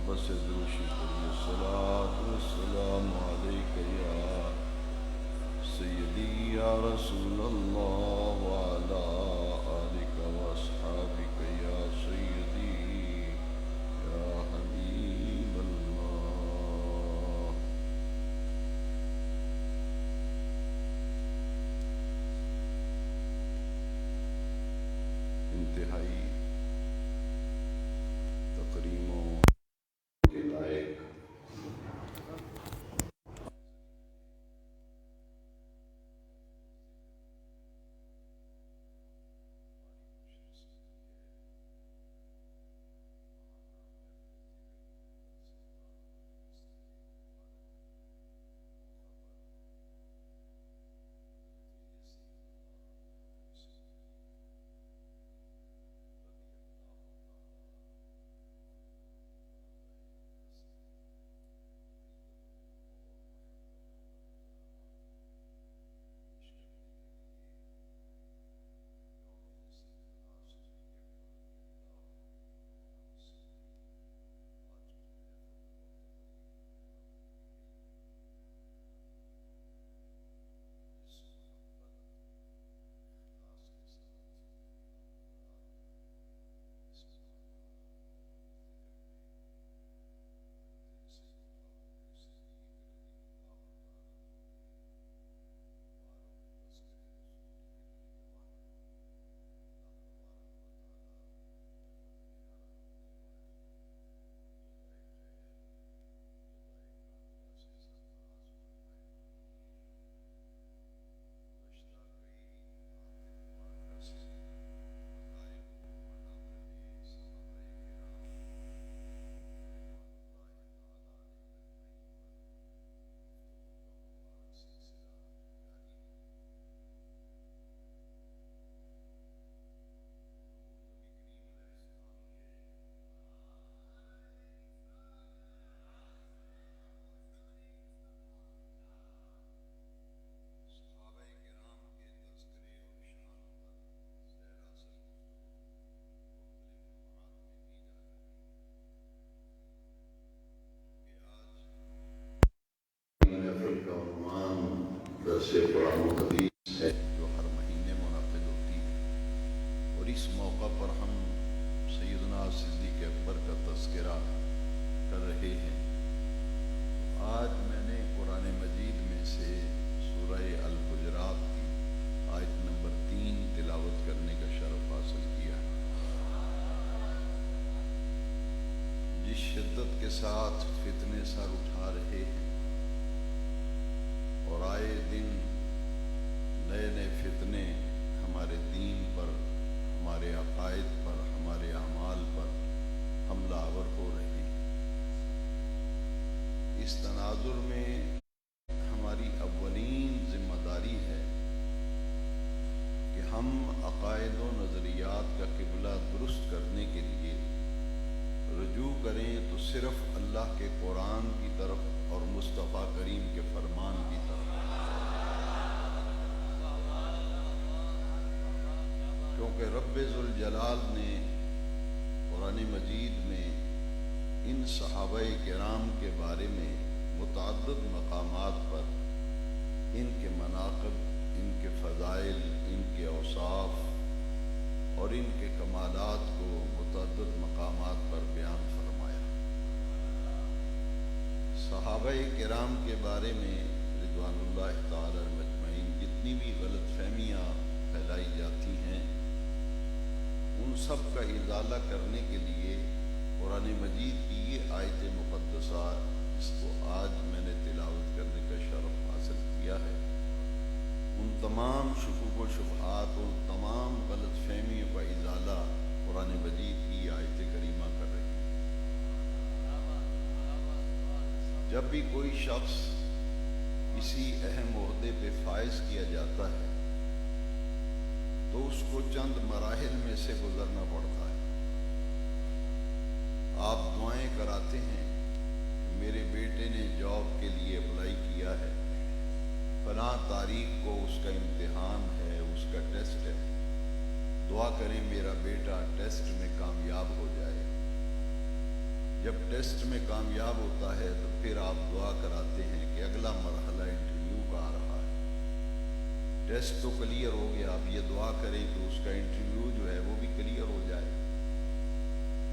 محبت سے دروشی پڑھیے الصلاۃ والسلام علیک یا سیدی یا رسول اللہ وعلی آلک واصحابک یا سیدی یا حبیب اللہ۔ انتہائی تقریموں کے لائق درس قرآن و حدیث ہے جو ہر مہینے منعقد ہوتی ہے، اور اس موقع پر ہم سیدنا صدیق اکبر کا تذکرہ کر رہے ہیں۔ آج میں نے قرآن مجید میں سے سورہ الحجرات کی آیت نمبر 3 تلاوت کرنے کا شرف حاصل کیا ہے۔ جس شدت کے ساتھ فتنے سر اٹھا رہے ہیں اور آئے دن نئے نئے فتنے ہمارے دین پر، ہمارے عقائد پر، ہمارے اعمال پر حملہ آور ہو رہے ہیں، اس تناظر میں ہماری اولین ذمہ داری ہے کہ ہم عقائد و نظریات کا قبلہ درست کرنے کے لیے رجوع کریں تو صرف اللہ کے قرآن کی طرف اور مصطفیٰ کریم کے فرمان کی طرف، کیونکہ رب ذوالجلال نے قرآن مجید میں ان صحابہ کرام کے بارے میں متعدد مقامات پر ان کے مناقب، ان کے فضائل، ان کے اوصاف اور ان کے کمالات کو متعدد مقامات پر بیان فرمایا۔ صحابہ کرام کے بارے میں رضوان اللہ تعالی مجمعین جتنی بھی غلط فہمیاں پھیلائی جاتی ہیں، ان سب کا ازالہ کرنے کے لیے قرآن مجید کی یہ آیت مقدسہ جس کو آج میں نے تلاوت کرنے کا شرف حاصل کیا ہے، ان تمام شکوک و شبہات، ان تمام غلط فہمیوں کا ازالہ قرآن مجید کی آیت کریمہ کر رہی ہے۔ جب بھی کوئی شخص کسی اہم عہدے پہ فائز کیا جاتا ہے تو اس کو چند مراحل میں سے گزرنا پڑتا ہے۔ آپ دعائیں کراتے ہیں، میرے بیٹے نے جاب کے لیے اپلائی کیا ہے، فلاں تاریخ کو اس کا امتحان ہے، اس کا ٹیسٹ ہے، دعا کریں میرا بیٹا ٹیسٹ میں کامیاب ہو جائے۔ جب ٹیسٹ میں کامیاب ہوتا ہے تو پھر آپ دعا کراتے ہیں کہ اگلا مرحلہ انٹرویو کا آ رہا ہے۔ ٹیسٹ تو کلیئر ہو گیا، اب یہ دعا کریں کہ اس کا انٹرویو جو ہے وہ بھی کلیئر ہو جائے،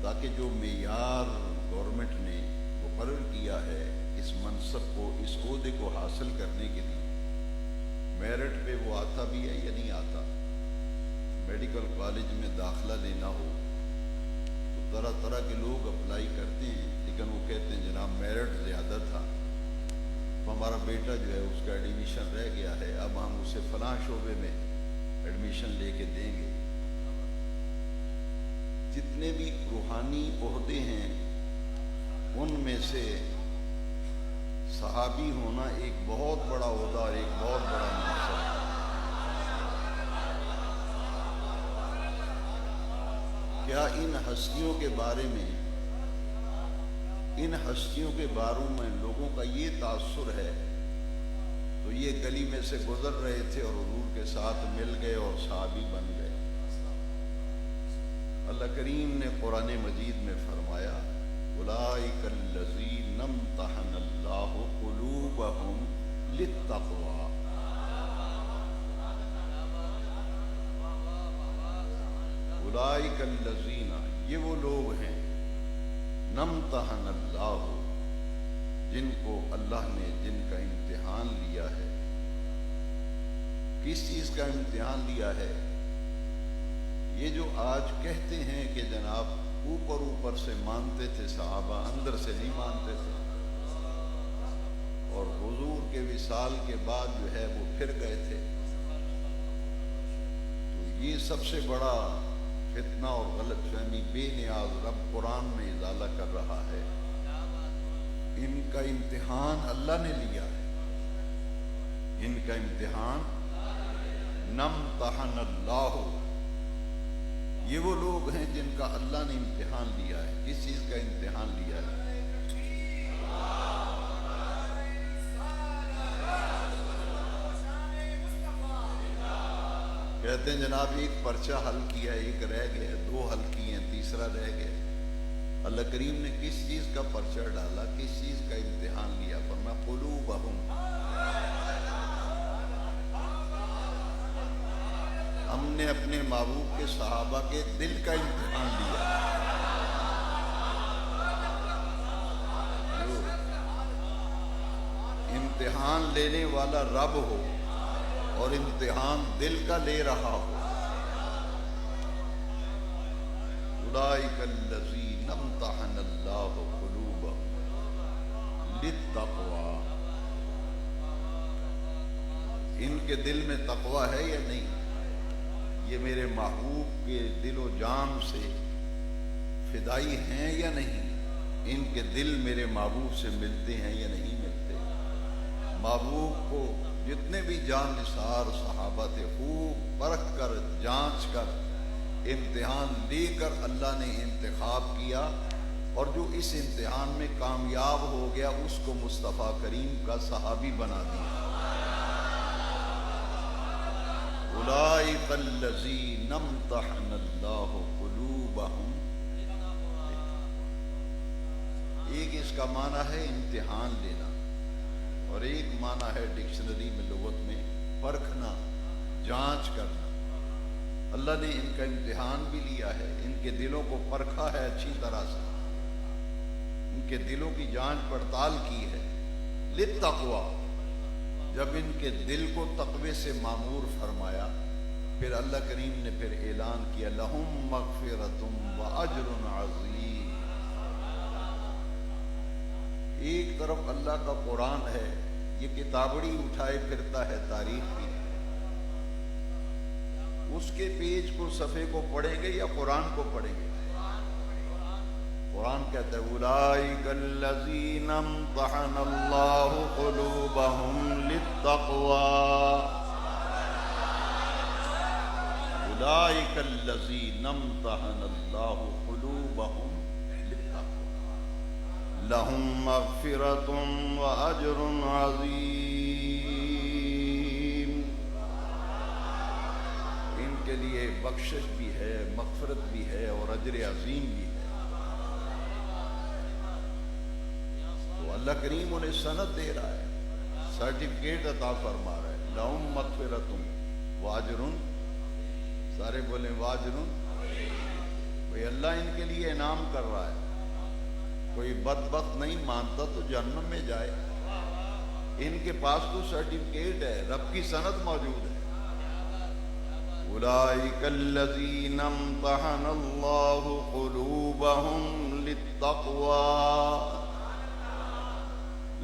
تاکہ جو معیار گورنمنٹ نے مقرر کیا ہے اس منصب کو، اس عہدے کو حاصل کرنے کے لیے، میرٹ پہ وہ آتا بھی ہے یا نہیں آتا۔ میڈیکل کالج میں داخلہ لینا ہو تو طرح طرح کے لوگ اپلائی کرتے ہیں، لیکن وہ کہتے ہیں جناب میرٹ زیادہ تھا، ہمارا بیٹا جو ہے اس کا ایڈمیشن رہ گیا ہے، اب ہم اسے فلاں شعبے میں ایڈمیشن لے کے دیں گے۔ جتنے بھی روحانی عہدے ہیں ان میں سے صحابی ہونا ایک بہت بڑا عہدہ اور ایک بہت بڑا منصب ہے۔ کیا ان ہستیوں کے بارے میں، ان ہستیوں کے باروں میں لوگوں کا یہ تاثر ہے؟ تو یہ گلی میں سے گزر رہے تھے اور حضور کے ساتھ مل گئے اور صحابی بن گئے۔ اللہ کریم نے قرآن مجید میں فرمایا اولئک الذین امتحن اللہ قلوبہم للتقوی، اولئک الذین، یہ وہ لوگ ہیں، نمتحن اللہ، جن کو اللہ نے، جن کا امتحان لیا ہے۔ کس چیز کا امتحان لیا ہے؟ یہ جو آج کہتے ہیں کہ جناب اوپر اوپر سے مانتے تھے صحابہ، اندر سے نہیں مانتے تھے، اور حضور کے وصال کے بعد جو ہے وہ پھر گئے تھے، تو یہ سب سے بڑا فتنہ اور غلط فہمی بے نیاز رب قرآن میں ازالہ کر رہا ہے۔ ان کا امتحان اللہ نے لیا ہے، ان کا امتحان نمتحن اللہ، یہ وہ لوگ ہیں جن کا اللہ نے امتحان لیا ہے۔ کس چیز کا امتحان لیا ہے؟ کہتے ہیں جناب ایک پرچہ حل کیا، ایک رہ گیا، دو حل کیے ہیں، تیسرا رہ گیا۔ اللہ کریم نے کس چیز کا پرچہ ڈالا، کس چیز کا امتحان لیا؟ فرمایا قلوبہم، ہم نے اپنے محبوب کے صحابہ کے دل کا امتحان لیا۔ جو امتحان لینے والا رب ہو اور امتحان دل کا لے رہا ہو، اولئک الذین امتحن اللہ قلوبہم للتقوی، ان کے دل میں تقوی ہے یا نہیں؟ یہ میرے محبوب کے دل و جان سے فدائی ہیں یا نہیں؟ ان کے دل میرے محبوب سے ملتے ہیں یا نہیں ملتے؟ محبوب کو جتنے بھی جان نثار صحابہ تھے خوب پرکھ کر، جانچ کر، امتحان لے کر اللہ نے انتخاب کیا، اور جو اس امتحان میں کامیاب ہو گیا اس کو مصطفیٰ کریم کا صحابی بنا دیا۔ اولئک الذین امتحن اللہ قلوبہم، ایک اس کا معنی ہے امتحان لینا، اور ایک معنی ہے ڈکشنری میں، لغت میں پرکھنا، جانچ کرنا۔ اللہ نے ان کا امتحان بھی لیا ہے، ان کے دلوں کو پرکھا ہے اچھی طرح سے، ان کے دلوں کی جانچ پڑتال کی ہے۔ للتقوی، جب ان کے دل کو تقوی سے معمور فرمایا، پھر اللہ کریم نے پھر اعلان کیا لہم مغفرۃ واجر عظیم۔ ایک طرف اللہ کا قرآن ہے، یہ کتابڑی اٹھائے پھرتا ہے تاریخ کی، اس کے پیج کو، صفحے کو پڑھیں گے یا قرآن کو پڑھیں گے؟ قرآن کہتا ہے اولئک الذین امتحن اللہ قلوبہم للتقوی، اولئک الذین امتحن اللہ قلوبہم للتقوی لہم مغفرۃ واجر عظیم، ان کے لیے بخشش بھی ہے، مغفرت بھی ہے، اور اجر عظیم بھی ہے۔ اللہ کریم انہیں سند دے رہا ہے، سرٹیفکیٹ عطا فرما رہا ہے، لہم مغفرتم واجرن، سارے بولیں واجرن، بھئی اللہ ان کے لیے انعام کر رہا ہے۔ کوئی بدبخت نہیں مانتا تو جہنم میں جائے، ان کے پاس تو سرٹیفکیٹ ہے، رب کی سند موجود ہے۔ اولئک الذین امتحن اللہ قلوبہم للتقوی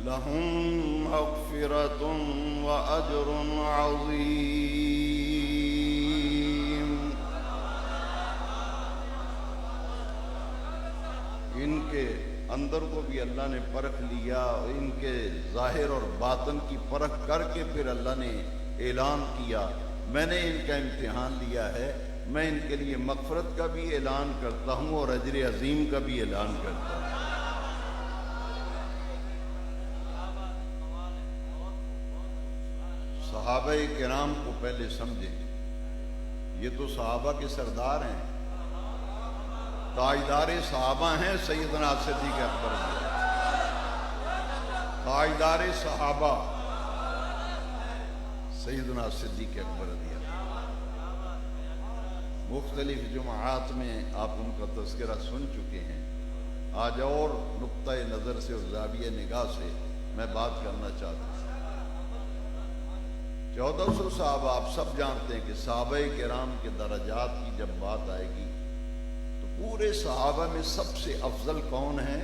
لہم مغفرۃ واجر عظیم۔ ان کے اندر کو بھی اللہ نے پرکھ لیا، ان کے ظاہر اور باطن کی پرکھ کر کے پھر اللہ نے اعلان کیا میں نے ان کا امتحان لیا ہے، میں ان کے لیے مغفرت کا بھی اعلان کرتا ہوں اور اجر عظیم کا بھی اعلان کرتا ہوں۔ صحابہ کرام کو پہلے سمجھیں، یہ تو صحابہ کے سردار ہیں، تاجدار صحابہ ہیں سیدنا صدیق اکبر رضی اللہ، تاجدار صحابہ سیدنا صدیق اکبر رضی اللہ۔ مختلف جمعات میں آپ ان کا تذکرہ سن چکے ہیں، آج اور نقطۂ نظر سے اور زاویہ نگاہ سے میں بات کرنا چاہتا ہوں۔ 1400 صحابہ، آپ سب جانتے ہیں کہ صحابہ کرام کے درجات کی جب بات آئے گی تو پورے صحابہ میں سب سے افضل کون ہیں؟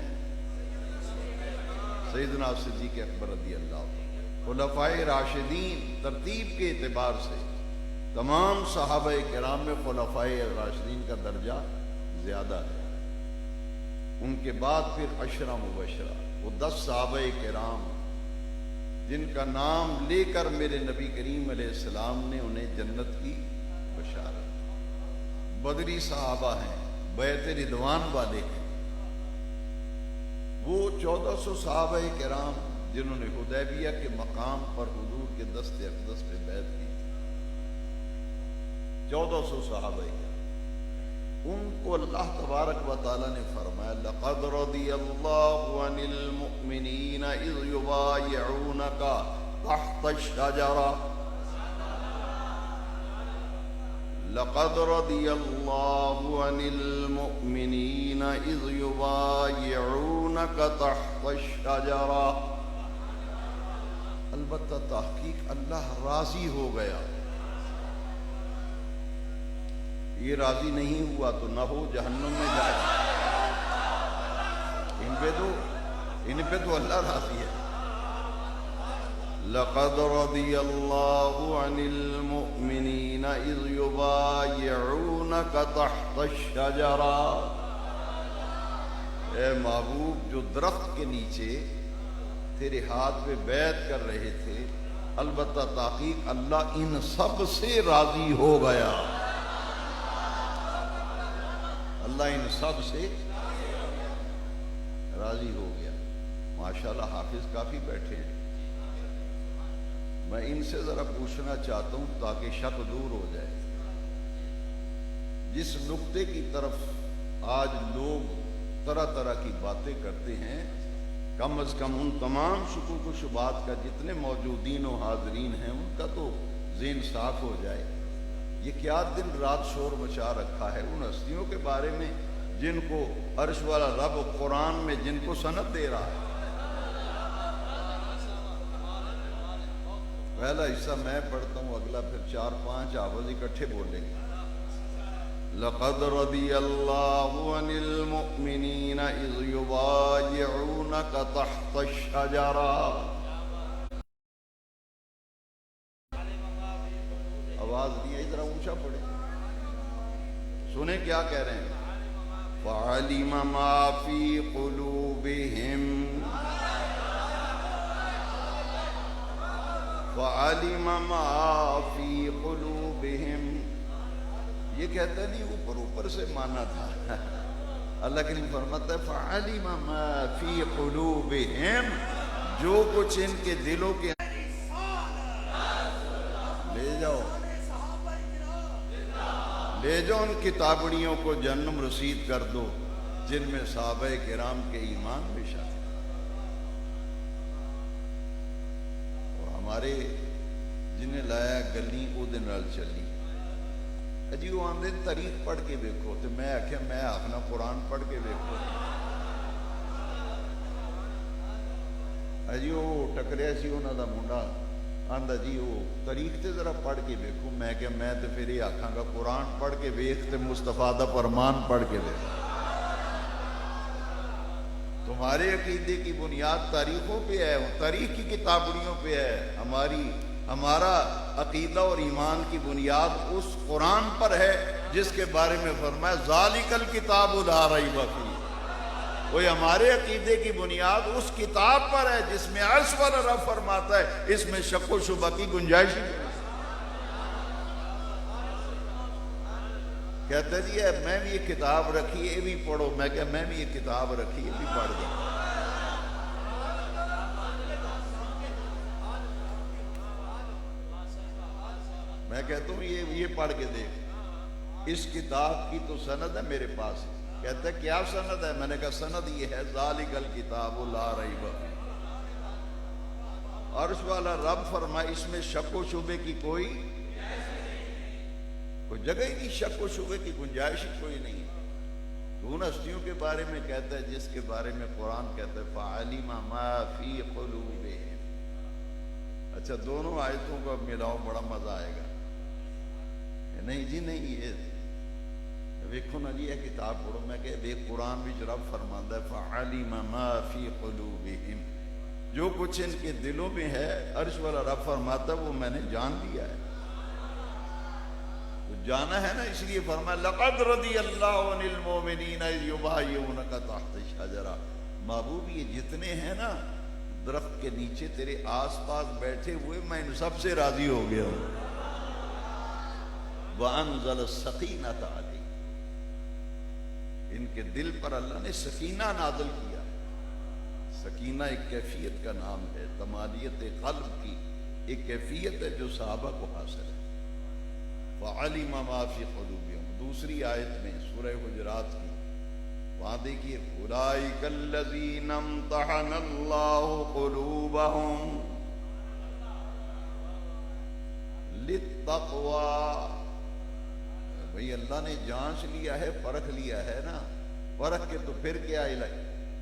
سیدنا صدیق اکبر رضی اللہ عنہ۔ خلفائے راشدین ترتیب کے اعتبار سے تمام صحابہ کرام میں خلفائے راشدین کا درجہ زیادہ ہے، ان کے بعد پھر عشرہ مبشرہ، وہ 10 صحابہ کرام جن کا نام لے کر میرے نبی کریم علیہ السلام نے انہیں جنت کی بشارت۔ بدری صحابہ ہیں، بیعت رضوان والے ہیں، وہ 1400 صحابہ کرام جنہوں نے حدیبیہ کے مقام پر حضور کے دست اقدس پہ بیعت کی، 1400 صحابہ کرام، ان کو اللہ تبارک و تعالی نے فرمایا لقد رضی اللہ عن المؤمنین اذ یبایعونک تحت الشجرہ، لقد رضی اللہ عن المؤمنین اذ یبایعونک تحت الشجرہ۔ البتہ تحقیق اللہ راضی ہو گیا، یہ راضی نہیں ہوا تو نہ ہو، جہنم میں جائے، ان پہ تو اللہ راضی ہے۔ لقد رضی اللہ عن المؤمنین اذ یبایعونک تحت الشجرہ۔ اے محبوب، جو درخت کے نیچے تیرے ہاتھ پہ بیعت کر رہے تھے، البتہ تحقیق اللہ ان سب سے راضی ہو گیا، اللہ ان سب سے راضی ہو گیا۔ ماشاءاللہ حافظ کافی بیٹھے ہیں، میں ان سے ذرا پوچھنا چاہتا ہوں تاکہ شک دور ہو جائے۔ جس نقطے کی طرف آج لوگ طرح طرح کی باتیں کرتے ہیں، کم از کم ان تمام شکوک و شبہات کا جتنے موجودین و حاضرین ہیں ان کا تو ذہن صاف ہو جائے۔ یہ کیا دن رات شور مچا رکھا ہے ان ہستیوں کے بارے میں جن کو عرش والا رب قرآن میں جن کو سند دے رہا ہے۔ پہلا حصہ میں پڑھتا ہوں، اگلا پھر 4-5 حافظ اکٹھے بولیں گے۔ لقد رضی اللہ عن المؤمنین اذ یبایعونک تحت الشجرہ۔ آواز نہیں ہے، ذرا اونچا پڑھے، سنیں کیا کہہ رہے ہیں۔ فعلم ما فی قلوبہم، فعلم ما فی قلوبہم، یہ کہتا نہیں اوپر اوپر سے مانا تھا، اللہ کریم فرماتا ہے فعلم ما فی قلوبہم، جو کچھ ان کے دلوں کے لے جاؤ ان کتابڑیوں کو جہنم رسید کر دو جن میں صحابہ کرام کے ایمان بے شک۔ ہمارے جنہیں لایا گلی وہ چلی جی وہ آدھے تاریخ پڑھ کے ویکھو تو میں آخیا میں آخنا قرآن پڑھ کے ویکھو جی وہ ٹکریا سی انہوں دا منڈا آندا جی وہ تاریخ تے ذرا پڑھ کے ویکھو میں کہ میں تو پھر یہ آکھاں گا قرآن پڑھ کے ویکھ تے مصطفیٰ دا فرمان پڑھ کے ویکھ تمہارے عقیدے کی بنیاد تاریخوں پہ ہے تاریخ کی کتابڑیوں پہ ہے ہمارا عقیدہ اور ایمان کی بنیاد اس قرآن پر ہے جس کے بارے میں فرمایا ذالک الکتاب لا ریب فیہ وہ ہمارے عقیدے کی بنیاد اس کتاب پر ہے جس میں عرش والا رب فرماتا ہے اس میں شک و شبہ کی گنجائش ہی کہتا جی میں بھی یہ کتاب رکھی یہ بھی پڑھو میں کہ میں بھی یہ کتاب رکھی یہ بھی پڑھ دوں میں کہتا ہوں یہ پڑھ کے دیکھ اس کتاب کی تو سند ہے میرے پاس کہتا ہے کیا سند ہے میں نے کہا سند یہ ہے ذالک الکتاب لا ریب فیہ عرش والا رب فرمائے اس میں شک و شبے کی کوئی جگہ ہی نہیں شک و شبے کی گنجائش ہی کوئی نہیں دون ہستیوں کے بارے میں کہتا ہے جس کے بارے میں قرآن کہتا ہے فَعَلِمَ مَا فِي قُلُوبِهِمْ اچھا دونوں آیتوں کو اب ملاؤ بڑا مزہ آئے گا نہیں جی نہیں یہ ویکھو نا جی یہ کتاب پڑھو میں کہ دیکھ قرآن بھی رب فرماندا ہے فَعَلِمَ مَا فِي قُلُوبِهِمْ جو کچھ ان کے دلوں میں ہے عرش والا رب فرماتا ہے وہ میں نے جان لیا ہے تو جانا ہے نا اس لیے فرمایا لَقَدْ رَضِيَ اللَّهُ عَنِ الْمُؤْمِنِينَ إِذْ يُبَايِعُونَكَ تَحْتَ الشَّجَرَةِ محبوب یہ جتنے ہیں نا درخت کے نیچے تیرے آس پاس بیٹھے ہوئے میں ان سب سے راضی ہو گیا ہوں وَأَنزَلَ السَّقِينَةَ عَلَيْهِ ان کے دل پر اللہ نے سکینہ نازل کیا سکینہ ایک کیفیت کا نام ہے تمالیت قلب کی ایک کیفیت ہے جو صحابہ کو حاصل ہے وَعَلِمَ مَا فِي قُلُوبِهِمْ دوسری آیت میں سورہ حجرات کی وہاں دیکھیے أُولَئِكَ الَّذِينَ امْتَحَنَ اللَّهُ قُلُوبَهُمْ لِلتَّقْوَى بھئی اللہ نے جانچ لیا ہے پرکھ لیا ہے نا پرکھ کے تو پھر کیا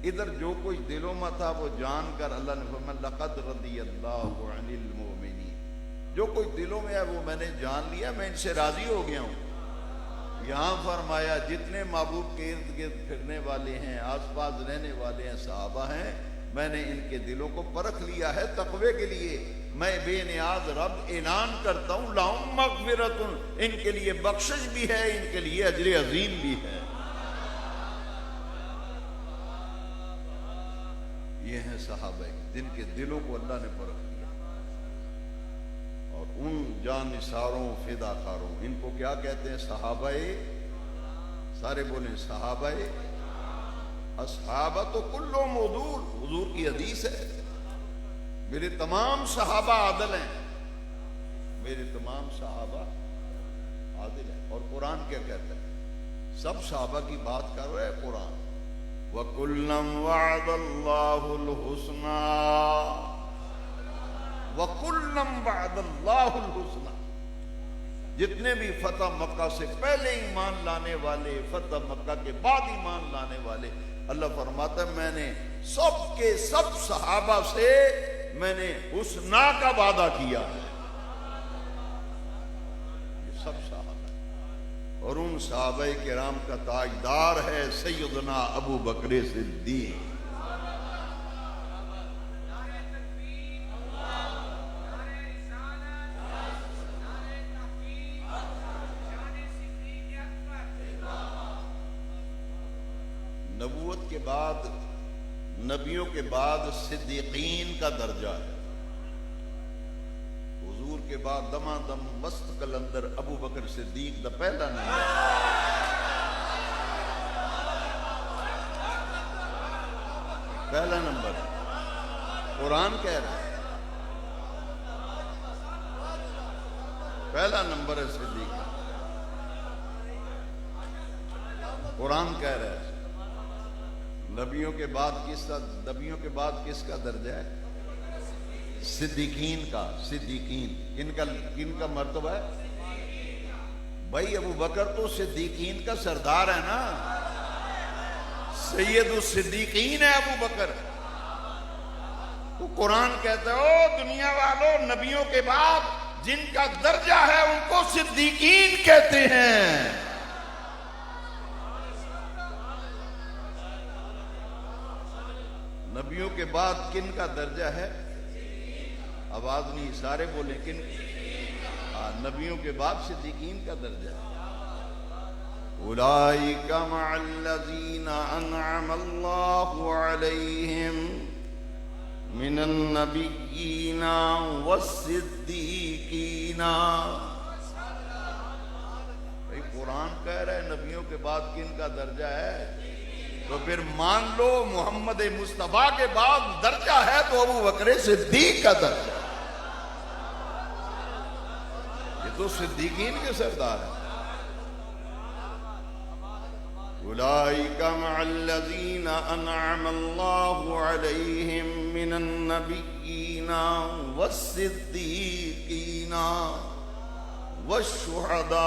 ادھر جو کچھ دلوں میں تھا وہ جان کر اللہ نے فرمایا لَقَدْ رَضِيَ اللَّهُ عَنِ الْمُؤْمِنِينَ جو کچھ دلوں میں ہے وہ میں نے جان لیا میں ان سے راضی ہو گیا ہوں یہاں فرمایا جتنے محبوب کے ارد گرد پھرنے والے ہیں آس پاس رہنے والے ہیں صحابہ ہیں میں نے ان کے دلوں کو پرکھ لیا ہے تقوی کے لیے میں بے نیاز رب اعلان کرتا ہوں لَهُم مَغْفِرَةٌ ان کے لیے بخشش بھی ہے ان کے لیے اجر عظیم بھی ہے یہ ہیں صحابہ جن کے دلوں کو اللہ نے پرکھ لیا اور ان جان نثاروں فدا کاروں ان کو کیا کہتے ہیں صحابہ سارے بولیں صحابہ اصحابہ تو کلو مودور حضور کی حدیث ہے میرے تمام صحابہ عادل ہیں میرے تمام صحابہ عادل ہیں اور قرآن کیا کہتا ہے سب صحابہ کی بات کر رہے ہیں قرآن وَكُلًّا وَعَدَ اللَّهُ الْحُسْنَى وَكُلًّا وَعَدَ اللَّهُ الْحُسْنَى جتنے بھی فتح مکہ سے پہلے ایمان لانے والے فتح مکہ کے بعد ایمان لانے والے اللہ فرماتا ہے میں نے سب کے سب صحابہ سے میں نے حسنہ کا وعدہ کیا ہے یہ سب صحابہ اور ان صحابہ کرام کا تاجدار ہے سیدنا ابو بکر صدیق نبوت کے بعد نبیوں کے بعد صدیقین کا درجہ ہے حضور کے بعد دمادم مست کلندر ابو بکر صدیق دا پہلا نام ہے پہلا نمبر قرآن کہہ رہا ہے پہلا نمبر ہے صدیق قرآن کہہ رہا ہے نبیوں کے بعد کس کا درجہ ہے صدیقین کا، صدیقین کن کا مرتبہ ہے بھائی؟ ابو بکر تو صدیقین کا سردار ہے نا، سید الصدیقین ہے ابو بکر۔ تو قرآن کہتا ہے او دنیا والوں، نبیوں کے بعد جن کا درجہ ہے ان کو صدیقین کہتے ہیں۔ نبیوں کے بعد کن کا درجہ ہے؟ آواز نہیں، سارے بولیں کن؟ نبیوں کے بعد صدیقین کا درجہ ہے۔ اولئک مع الذین انعم اللہ علیہم من النبیین والصدیقین۔ بھئی قرآن کہہ رہا ہے نبیوں کے بعد کن کا درجہ ہے، تو پھر مان لو محمد مصطفیٰ کے بعد درجہ ہے تو ابو بکر صدیق کا درجہ ہے۔ یہ تو صدیقین کے سردار ہیں۔ اولئک مع الذین انعم اللہ علیہم من النبیین والصدیقین والشہداء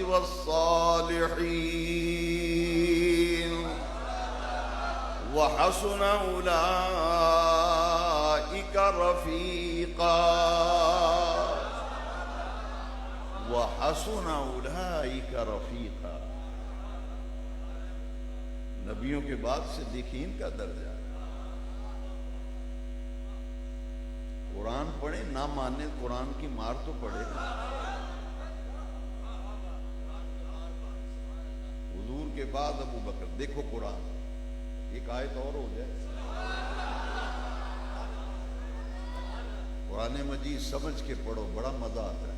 والصالحین وحسن اولئک رفیقا وحسن اولئک رفیقا۔ نبیوں کے بعد صدیقین کا درجہ۔ قرآن پڑھیں نہ مانے قرآن کی مار تو پڑے گا۔ حضور کے بعد ابو بکر۔ دیکھو قرآن، ایک آیت اور ہو جائے، قرآن مجید سمجھ کے پڑھو، بڑا مزہ آتا ہے،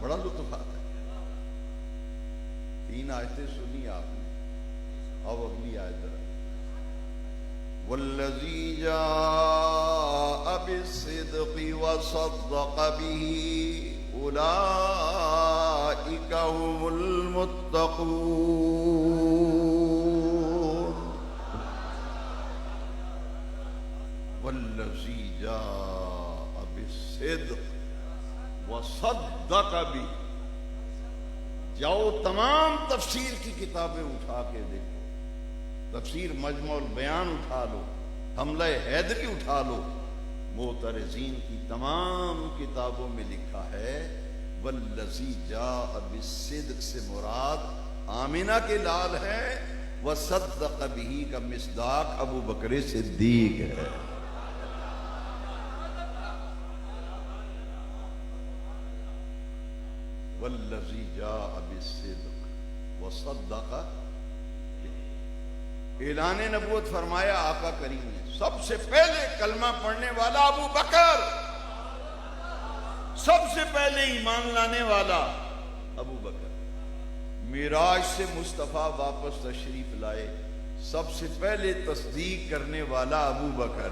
بڑا لطف آتا ہے۔ 3 آیتیں سنی آپ نے، اب اگلی آیت ذرا۔ والذی جاء بالصدق وصدق به اولئک هم المتقون۔ والذی جاء بالصدق وصدق به، جاؤ تمام تفسیر کی کتابیں اٹھا کے دیکھو، تفسیر مجموع البیان اٹھا لو، حملہ حیدری اٹھا لو، معترضین کی تمام کتابوں میں لکھا ہے والذی جاء بالصدق سے مراد آمنہ کے لال ہے، وصدق به کا مصداق ابو بکر صدیق ہے۔ والذی جاء بالصدق وصدق، اعلان نبوت فرمایا آقا کریم نے، سب سے پہلے کلمہ پڑھنے والا ابو بکر، سب سے پہلے ایمان لانے والا ابو بکر۔ معراج سے مصطفیٰ واپس تشریف لائے، سب سے پہلے تصدیق کرنے والا ابو بکر۔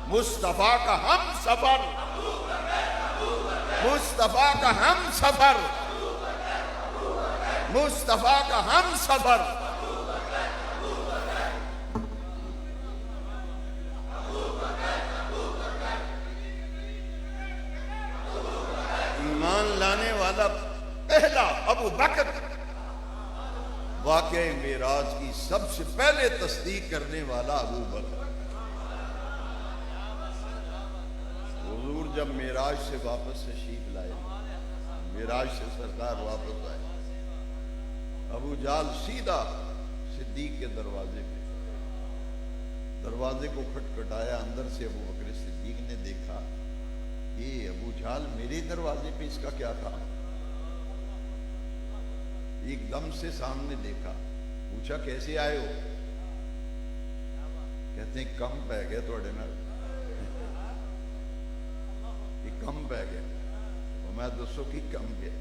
مصطفیٰ کا ہم سفر، مصطفیٰ کا ہم سفر، مصطفیٰ کا ہم سفر۔ ایمان لانے والا پہلا ابو بکر، واقعہ معراج کی سب سے پہلے تصدیق کرنے والا ابو بکر۔ حضور جب معراج سے واپس تشریف لائے، معراج سے سرکار واپس آئے، ابو جہل سیدھا صدیق کے دروازے پہ، دروازے کو کھٹکھٹایا، اندر سے ابو بکر صدیق نے دیکھا، یہ ابو جہل میرے دروازے پہ، اس کا کیا تھا؟ ایک دم سے سامنے دیکھا، پوچھا کیسے آئے ہو؟ کہتے ہیں کم پہ گیا توڑے نال، یہ کم پہ گیا۔ میں دسو کی کم گیا؟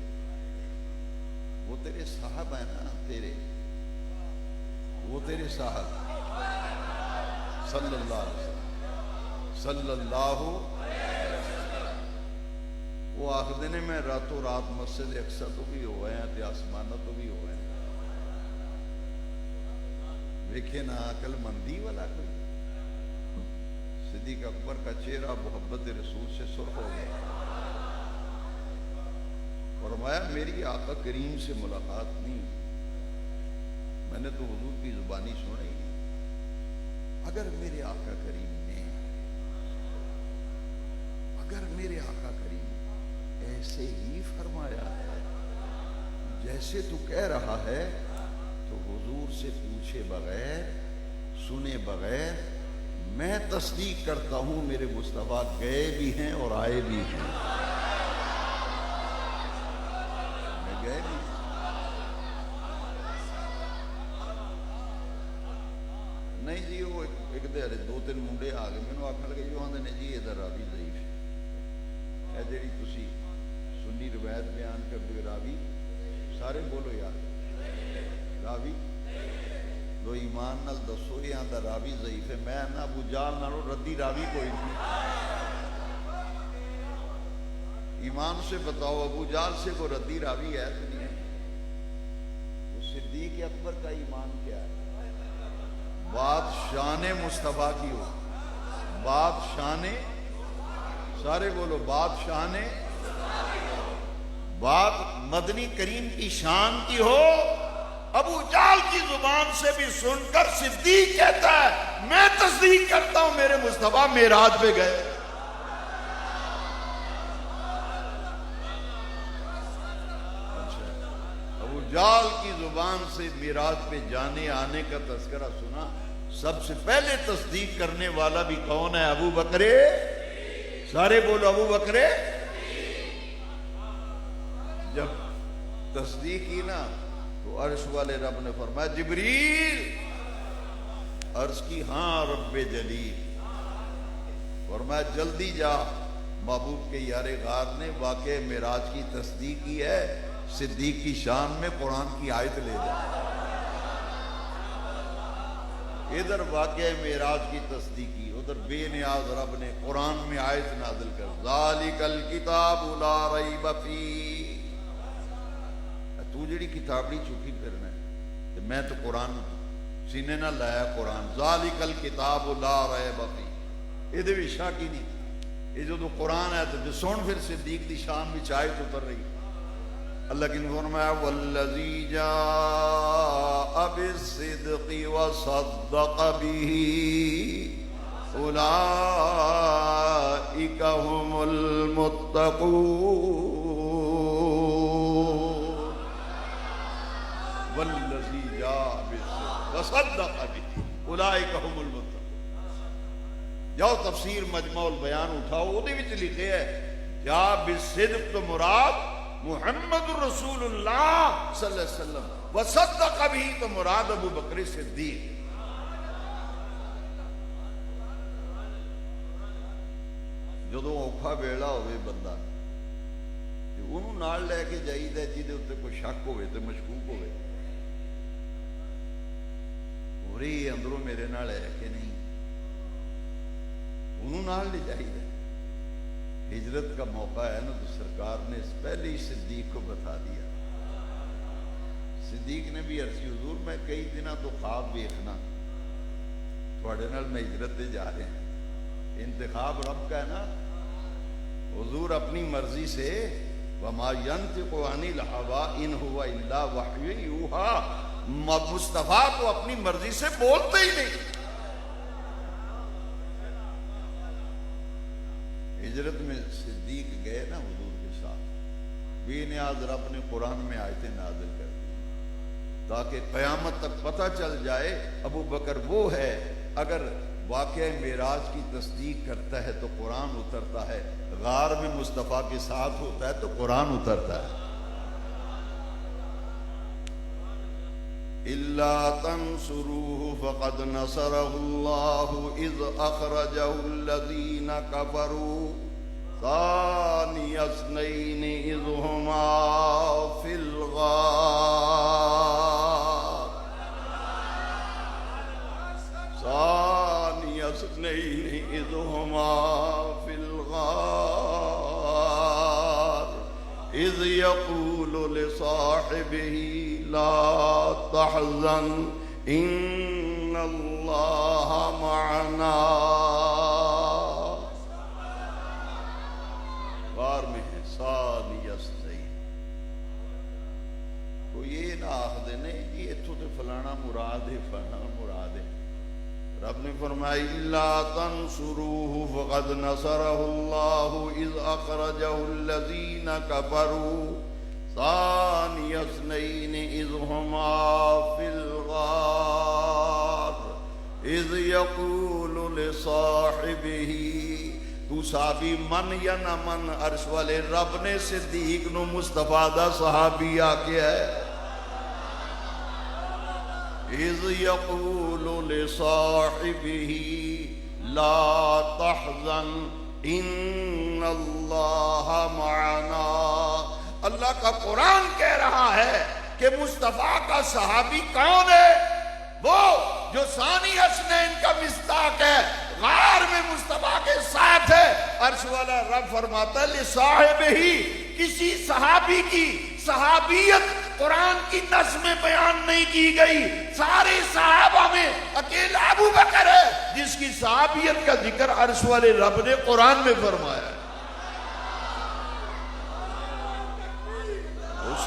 وہ تیرے صاحب ہیں نا، تیرے وہ تیرے صاحب صلی اللہ علیہ وسلم، صلی اللہ وہ آخر نے میں راتوں رات مسجد اقصی تو بھی ہوئے ہیں تے آسمانہ تو بھی ہوئے ہیں، ویکھے نا عقل مندی والا کوئی صدیق اکبر کا چہرہ محبت رسول سے سرخ ہو گیا. فرمایا میری آقا کریم سے ملاقات نہیں، میں نے تو حضور کی زبانی سنا ہی نہیں. اگر میرے آقا کریم نے، اگر میرے آقا کریم ایسے ہی فرمایا ہے جیسے تو کہہ رہا ہے، تو حضور سے پوچھے بغیر، سنے بغیر میں تصدیق کرتا ہوں میرے مصطفیٰ گئے بھی ہیں اور آئے بھی ہیں. میں گئے بھی. نہیں جی وہ ایک دے دو تین منڈے آ گئے، مینوں آکھن لگے جو آندے نے جی ادھر راوی ضعیف ہے. اے جڑی تسی سنی روایت بیان کردے راوی سارے بولو یار راوی لو ایمان نال دسو یہ آندا راوی ضعیف ہے. میں نہ ابو جہل نالوں ردی راوی کوئی نہیں. ایمان سے بتاؤ ابو جہل سے کوئی ردی راوی ہے تو نہیں ہے؟ تو صدیق اکبر کا ایمان کیا ہے؟ بات شان مصطفیٰ کی ہو، بات شان، سارے بولو بات شان، بات مدنی کریم کی شان کی ہو. ابو جہل کی زبان سے بھی سن کر صدیق کہتا ہے میں تصدیق کرتا ہوں میرے مصطفیٰ معراج پہ گئے. اچھا ابو جہل کی زبان سے معراج پہ جانے آنے کا تذکرہ سنا، سب سے پہلے تصدیق کرنے والا بھی کون ہے؟ ابو بکر. سارے بولو ابو بکر. جب تصدیق کی نا تو عرش والے رب نے فرمایا جبریل. عرض کی ہاں رب جلیل. فرمایا جلدی جا، محبوب کے یار غار نے واقع معراج کی تصدیق کی ہے، صدیق کی شان میں قرآن کی آیت لے جا. ادھر واقع معراج کی تصدیق کی، ادھر بے نیاز رب نے قرآن میں آیت نازل کر ذالک الکتاب لا ریب فیہ. تو جڑی کتابڑی چکی پھرنا ہے، میں تو قرآن سینے نہ لایا قرآن. ذالک الکتاب لا ریب فیہ، یہ بھی شک ہی نہیں. یہ جو تو قرآن ہے تو سن پھر صدیق دی شان بھی آیت اتر رہی. اللہ کی فرمایا والذی جاء بالصدق وصدق به اولئک هم المتقون. والذی جاء بالصدق وصدق به اولئک هم المتقون. جاؤ تفسیر مجمع البیان اٹھاؤ، وہ وچ لکھے ہے جاء بالصدق تو مراد محمد رسول اللہ صلی اللہ علیہ وسلم، وصدق بھی تو مراد ابو بکر صدیق. جدو اوکھا ویلا ہوئے بندہ انہوں نال لے کے جائیدا جہدے اوتے کوئی شک ہوئے تے مشکوک ہوئے، اور یہ اندروں میرے نال ہے کہ نہیں، انہوں نال لے جائیدا. ہجرت کا موقع ہے نا تو سرکار نے پہلے ہی صدیق کو بتا دیا. صدیق نے بھی عرضی حضور میں کئی دنوں تو خواب دیکھنا تھوڑے نال میں ہجرت تے جا رہے ہیں. انتخاب رب کا ہے نا. حضور اپنی مرضی سے وما ينطق عن الهوى ان هو الا وحی یوحی، مصطفیٰ کو اپنی مرضی سے بولتے ہی نہیں. ہجرت میں صدیق گئے نا حضور کے ساتھ، بے نیاز رب نے قرآن میں آیتیں نازل کر دی تاکہ قیامت تک پتہ چل جائے ابو بکر وہ ہے. اگر واقعہ معراج کی تصدیق کرتا ہے تو قرآن اترتا ہے، غار میں مصطفیٰ کے ساتھ ہوتا ہے تو قرآن اترتا ہے. إِلَّا تَنْصُرُوهُ فَقَدْ نَصَرَهُ اللَّهُ إِذْ أَخْرَجَهُ الَّذِينَ كَفَرُوا ثَانِيَ اثْنَيْنِ إِذْ هُمَا فِي الْغَارِ ثَانِيَ اثْنَيْنِ إِذْ هُمَا فِي الْغَارِ إِذْ يَقُولُ لِصَاحِبِهِ لا تحزن ان اللہ معنا مراد ہے، فنا مراد ہے۔ رب نے فرمایا الا تنصروه فقد نصره الله اذ اخرجه الذين كفروا ثاني اثنين اذ هما في الغار اذ يقول لصاحبه، تو صحابی من یا نہ من، عرش والے رب نے صدیق نو مصطفیٰ دا صحابی آکیا ہے۔ اذ یقول لصاحبہ لا تحزن ان اللہ معنا، اللہ کا قرآن کہہ رہا ہے کہ مصطفیٰ کا صحابی کون ہے؟ وہ جو ثانی حسنین کا مصداق ہے، غار میں مصطفیٰ کے ساتھ ہے۔ عرش والا رب فرماتا ہے لصاحب ہی، کسی صحابی کی صحابیت قرآن کی نظم میں بیان نہیں کی گئی، سارے صحابہ میں اکیلا ابو بکر ہے جس کی صحابیت کا ذکر عرش والے رب نے قرآن میں فرمایا ہے۔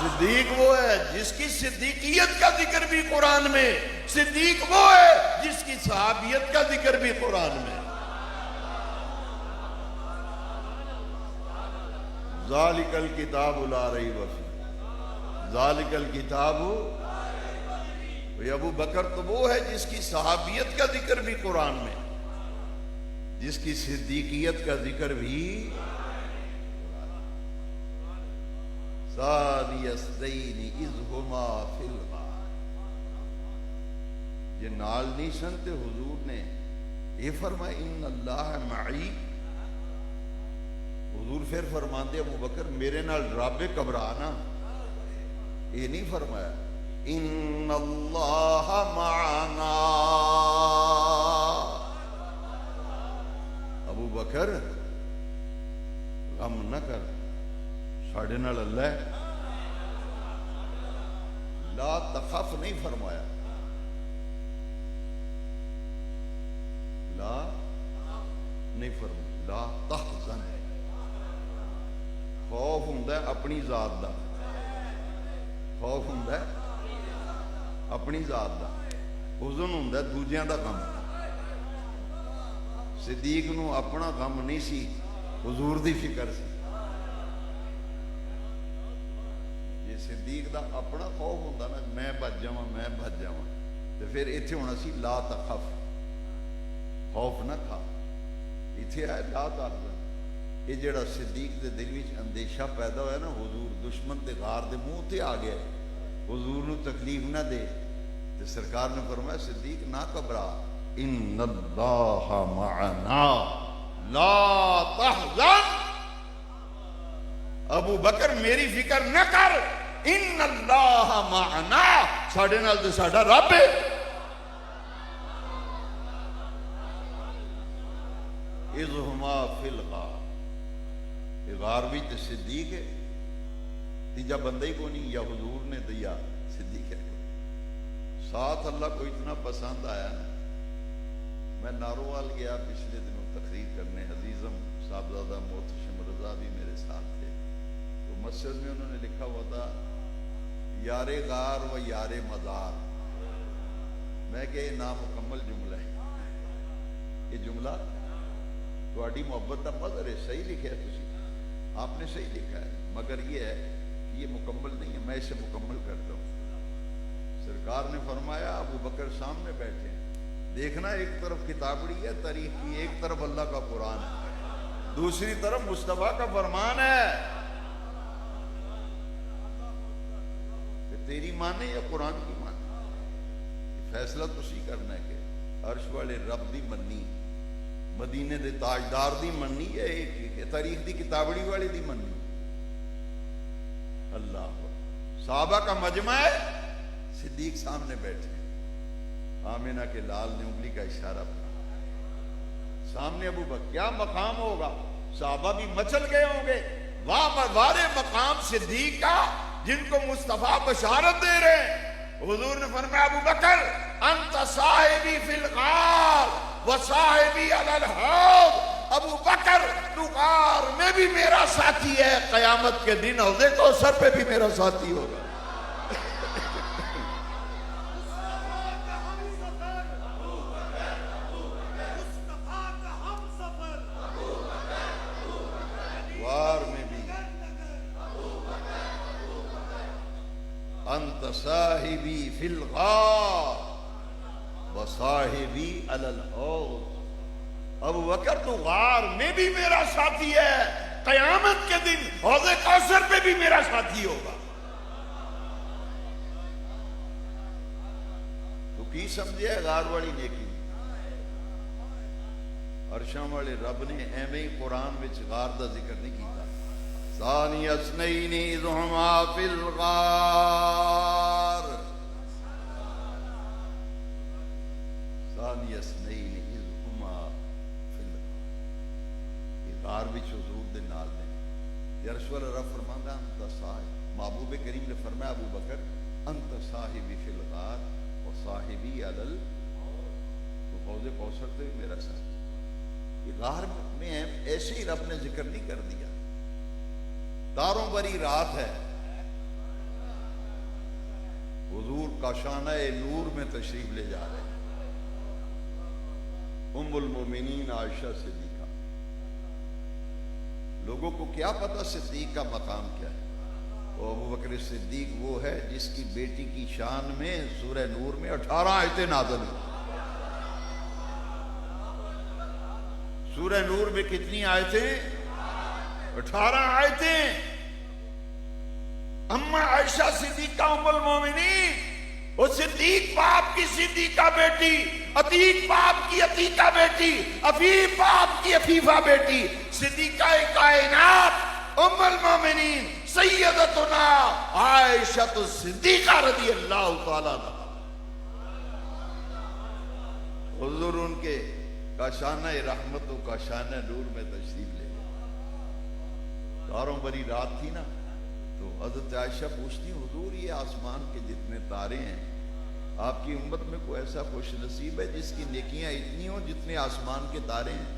صدیق وہ ہے جس کی صدیقیت کا ذکر بھی قرآن میں، صدیق وہ ہے جس کی صحابیت کا ذکر بھی قرآن میں۔ ذالک الکتاب لا ریب فیہ، ذالک الکتاب، ابو بکر تو وہ ہے جس کی صحابیت کا ذکر بھی قرآن میں، جس کی صدیقیت کا ذکر بھی۔ ثانی اثنین اذ ہما فی الغار، یہ نال نہیں سنتے حضور نے یہ فرمایا ان اللہ معی، حضور پھر فرماندے ابو بکر میرے نال ڈرابے گھبرانا، یہ نہیں فرمایا ان اللہ معنا، ابو بکر غم نہ کر، ساڑھے نال اللہ ہے۔ لا تخف نہیں فرمایا، لا نہیں فرمایا، لا تحزن، خوف ہوندا ہے اپنی ذات دا، خوف ہوندا ہے اپنی ذات دا، حزن ہوندا ہے دوجیاں دا غم۔ صدیق نو اپنا غم نہیں سی، حضور دی فکر سی۔ یہ صدیق دا اپنا خوف ہوندا نا میں بچ جاواں میں بچ جاواں، تے پھر ایتھے ہونا سی لا تخف، خوف نہ کھا، ایتھے آئے لا تحزن۔ یہ جڑا صدیق دے دل وچ اندیشہ پیدا ہوا نا، حضور دشمن تے غار دے منہ تے آ گیا، حضور نو تکلیف نہ دے، تے سرکار نے فرمایا صدیق نہ گھبرا، ان اللہ معنا لا تحزن، ابو بکر میری فکر نہ کر، ان اللہ معنا، ساڑھے نال تے ساڈا رب ہے۔ اذ ہما فی الغار، غار بھی تے صدیق ہے، تیجا بندہ ہی کو نہیں، یا حضور نے دیا صدیق ہے۔ ساتھ اللہ کو اتنا پسند آیا نا، میں ناروال گیا پچھلے دنوں تقریر کرنے، عزیزم صاحبزادہ محتشم رضا بھی میرے ساتھ تھے، تو مسجد میں انہوں نے لکھا ہوا تھا یار غار و یار مزار، میں کہ یہ نامکمل جملہ ہے، یہ جملہ تواڈی محبت کا مظہر ہے، صحیح لکھا ہے تسی، آپ نے صحیح لکھا ہے، مگر یہ ہے کہ یہ مکمل نہیں ہے، میں اسے مکمل کرتا ہوں۔ سرکار نے فرمایا ابو بکر سامنے بیٹھے ہیں، دیکھنا ایک طرف کتابڑی ہے تاریخ کی، ایک طرف اللہ کا قرآن ہے، دوسری طرف مصطفیٰ کا فرمان ہے کہ تیری مانے یا قرآن کی مانے، فیصلہ تسی کرنا ہے کہ عرش والے رب دی منی، مدینے دے تاجدار دی مننی ہے، ایک تاریخ دی کتابڑی والے دی مننی۔ اللہ صحابہ کا مجمع ہے، صدیق سامنے بیٹھے، آمینہ کے لال نے انگلی کا اشارہ کیا، سامنے ابو بکر، کیا مقام ہوگا، صحابہ بھی مچل گئے ہوں گے، وارے مقام صدیق کا جن کو مصطفیٰ بشارت دے رہے ہیں۔ حضور نے فرمایا ابو بکر انت صاحبی فی الغار وصاحبی علی الحوض، ابو بکر تو غار میں بھی میرا ساتھی ہے، قیامت کے دن حوض کوثر پہ بھی میرا ساتھی ہوگا۔ صاحبی فی الغار وصاحبی علی الحوض. ابو بکر تو غار میں بھی میرا ساتھی ہے، قیامت کے دن حوض کوثر پہ بھی میرا ساتھی ہوگا. تو کی سمجھے غار والی نیکی؟ عرشاں والے رب نے ایویں ہی قرآن وچ غار دا ذکر نہیں کیتا. ثانی اثنین اذ ہما فی الغار، ثانی اثنین اذ ہما فی الغار. یہ غار وچ حضور دے نال نے. یا رسول اللہ رب فرماندا انت صاحب، محبوب کریم نے فرمایا ابو بکر انت صاحبی فی الغار و صاحبی علی تو حوض کوثر تے میرا ساتھ. یہ غار میں ایسے ہی رب نے ذکر نہیں کر دیا. تاروں بری رات ہے، حضور کاشانہ نور میں تشریف لے جا رہے ہیں. ام المومنین عائشہ صدیقہ. لوگوں کو کیا پتا صدیق کا مقام کیا ہے؟ وہ ابو بکر صدیق وہ ہے جس کی بیٹی کی شان میں سورہ نور میں 18 آیتیں نازل ہوئی. سورہ نور میں کتنی آیتیں؟ 18 آیتیں. اما عائشہ صدیقہ ام المومنین، وہ صدیق باپ کی صدیقہ بیٹی، عتیق باپ کی عتیقہ بیٹی، عفیف باپ کی عفیفہ بیٹی، صدیقہ کائنات ام المومنین سیدتنا عائشہ صدیقہ رضی اللہ تعالیٰ عنہا. حضور ان کے کاشانہ رحمت و کاشانہ نور میں تشریف لے گئے. تاروں بری رات تھی نا، تو حضرت عائشہ پوچھتی حضور یہ آسمان کے جتنے تارے ہیں، آپ کی امت میں کوئی ایسا خوش نصیب ہے جس کی نیکیاں اتنی ہوں جتنے آسمان کے تارے ہیں؟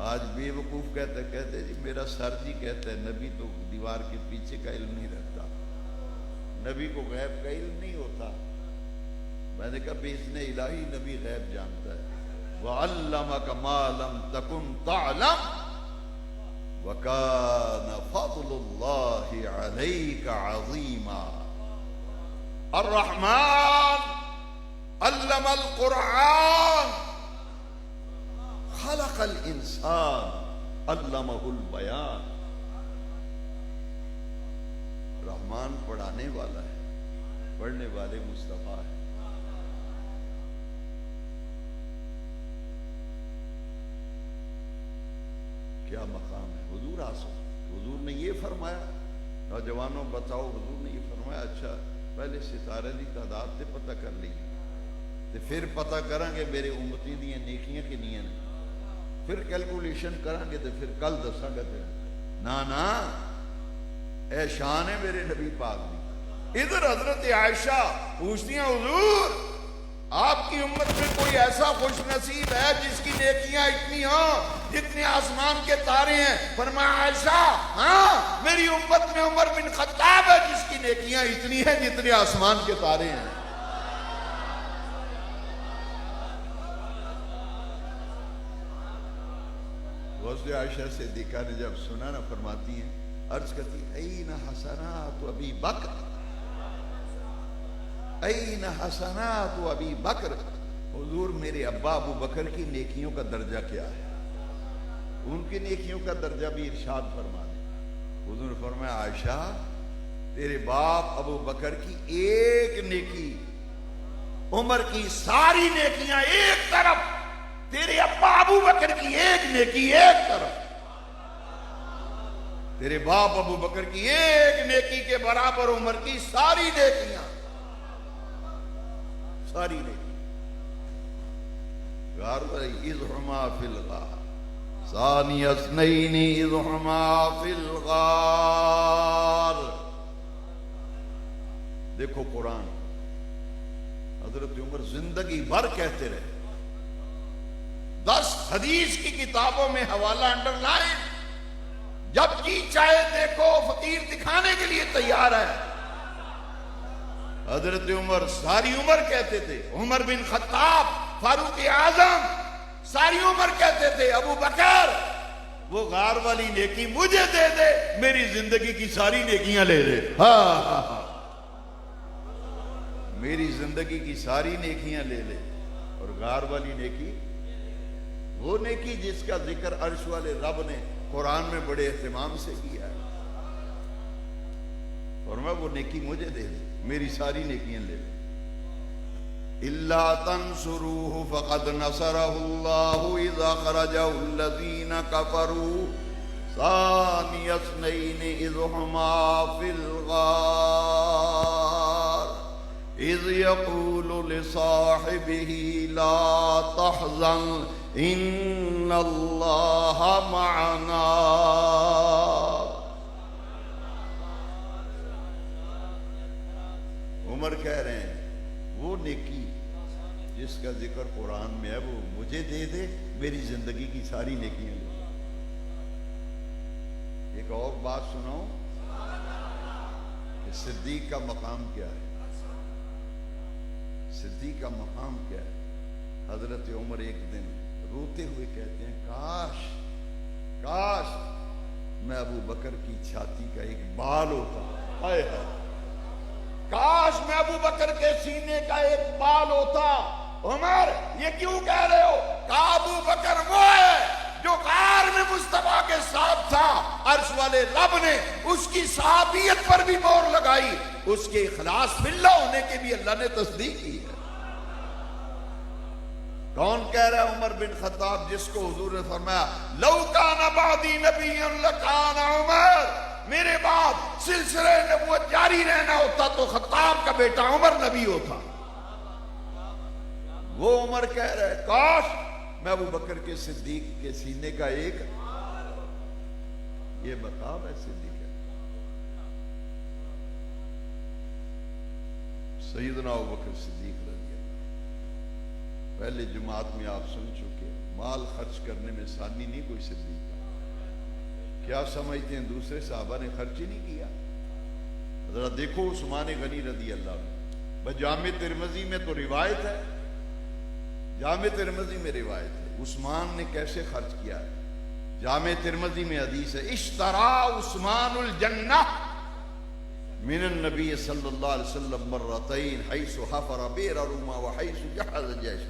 آج بے وقوف کہتے جی میرا سر جی کہتا ہے نبی تو دیوار کے پیچھے کا علم نہیں رکھتا، نبی کو غیب کا علم نہیں ہوتا. میں نے کہا بِإِذْنِ الہی نبی غیب جانتا ہے. وَعَلَّمَكَ مَا لَمْ تَكُنْ تَعْلَمْ وَكَانَ فَضْلُ اللَّهِ عَلَيْكَ عَظِيمًا. الرحمن علم القرآن خلق الانسان علمہ البیان. رحمان پڑھانے والا ہے، پڑھنے والے مصطفیٰ ہے. کیا مقام ہے حضور آسو. حضور نے یہ فرمایا نوجوانوں بتاؤ، حضور نے یہ فرمایا اچھا پہلے ستارے دی تعداد تے پتہ کر لی تے پھر پتہ کریں گے میرے امتی دیاں نیکیاں کنیاں نے، پھر کیلکولیشن کریں گے تے پھر کل دساں گا تے نا اے شان ہے میرے نبی پاک دی. ادھر حضرت عائشہ پوچھتی ہیں حضور آپ کی امت میں کوئی ایسا خوش نصیب ہے جس کی نیکیاں اتنی ہوں جتنے آسمان کے تارے ہیں؟ فرمایا عائشہ ہاں میری امت میں عمر بن خطاب ہے جس کی نیکیاں اتنی ہیں جتنے آسمان کے تارے ہیں. غوث عائشہ صدیقہ نے جب سنا نا فرماتی ہیں عرض کرتی این حسنات ابی بکر، این حسنات ابی بکر. حضور میرے ابا ابو بکر کی نیکیوں کا درجہ کیا ہے؟ ان کی نیکیوں کا درجہ بھی ارشاد فرما دیں. حضور نے فرمایا عائشہ تیرے باپ ابو بکر کی ایک نیکی، عمر کی ساری نیکیاں ایک طرف، تیرے ابا ابو بکر کی ایک نیکی ایک طرف. تیرے باپ ابو بکر کی ایک نیکی کے برابر عمر کی ساری نیکیاں، ساری نیکی. غار اذ ہما فی الغار ثانی اثنین اذ ہما فی الغار. دیکھو قرآن حضرت عمر زندگی بھر کہتے رہے. 10 حدیث کی کتابوں میں حوالہ انڈر لائن، جب جی چاہے دیکھو فقیر دکھانے کے لیے تیار ہے. حضرت عمر ساری عمر کہتے تھے، عمر بن خطاب فاروق اعظم ساری عمر کہتے تھے، ابو بکر وہ غار والی نیکی مجھے دے دے، میری زندگی کی ساری نیکیاں لے لے. ہاں میری زندگی کی ساری نیکیاں لے لے. اور غار والی نیکی وہ نیکی جس کا ذکر عرش والے رب نے قرآن میں بڑے اہتمام سے کیا ہے. اور میں وہ نیکی مجھے دے دے، میری ساری نیکیاں لے لے. إِلَّا تَنْصُرُوهُ فَقَدْ نَصَرَهُ اللَّهُ إِذْ أَخْرَجَهُ الَّذِينَ كَفَرُوا ثَانِيَ اثْنَيْنِ إِذْ هُمَا فِي الْغَارِ إِذْ يَقُولُ لِصَاحِبِهِ لَا تَحْزَنْ إِنَّ اللَّهَ مَعَنَا. عمر کہہ رہے ہیں وہ نیکی جس کا ذکر قرآن میں ہے وہ مجھے دے دے، میری زندگی کی ساری نیکیاں لے. ایک اور بات سناؤ کہ صدیق کا مقام کیا ہے. صدیق کا مقام کیا ہے؟ حضرت عمر ایک دن روتے ہوئے کہتے ہیں کاش میں ابو بکر کی چھاتی کا ایک بال ہوتا. ہائے ہائے، کاش میں ابو بکر کے سینے کا ایک بال ہوتا. عمر یہ کیوں کہہ رہے ہو؟ کہا ابو بکر وہ ہے جو غار میں مصطفیٰ کے ساتھ تھا، عرش والے رب نے اس کی صحابیت پر بھی مہر لگائی، اس کے اخلاص فی اللہ ہونے کے بھی اللہ نے تصدیق کی ہے. کون کہہ رہا ہے؟ عمر بن خطاب، جس کو حضور نے فرمایا لو کان بعدی نبی لکان عمر، میرے بعد سلسلے نبوت جاری رہنا ہوتا تو خطاب کا بیٹا عمر نبی ہوتا. وہ عمر کہہ رہا ہے کاش میں ابو بکر کے صدیق کے سینے کا ایک، یہ مقام ہے صدیق ہے. سیدنا ابو بکر صدیق رضی اللہ، پہلے جماعت میں آپ سن چکے، مال خرچ کرنے میں ثانی نہیں کوئی صدیق. کیا سمجھتے ہیں دوسرے صحابہ نے خرچ ہی نہیں کیا؟ ذرا دیکھو عثمان غنی رضی اللہ عنہ، جامع ترمذی میں تو روایت ہے، جامع ترمذی میں روایت ہے عثمان نے کیسے خرچ کیا ہے. جامع ترمذی میں حدیث ہے اشترا عثمان الجنہ من النبی صلی اللہ علیہ وسلم مرتين حيث حفر بئر روما وحيث جهز جيش.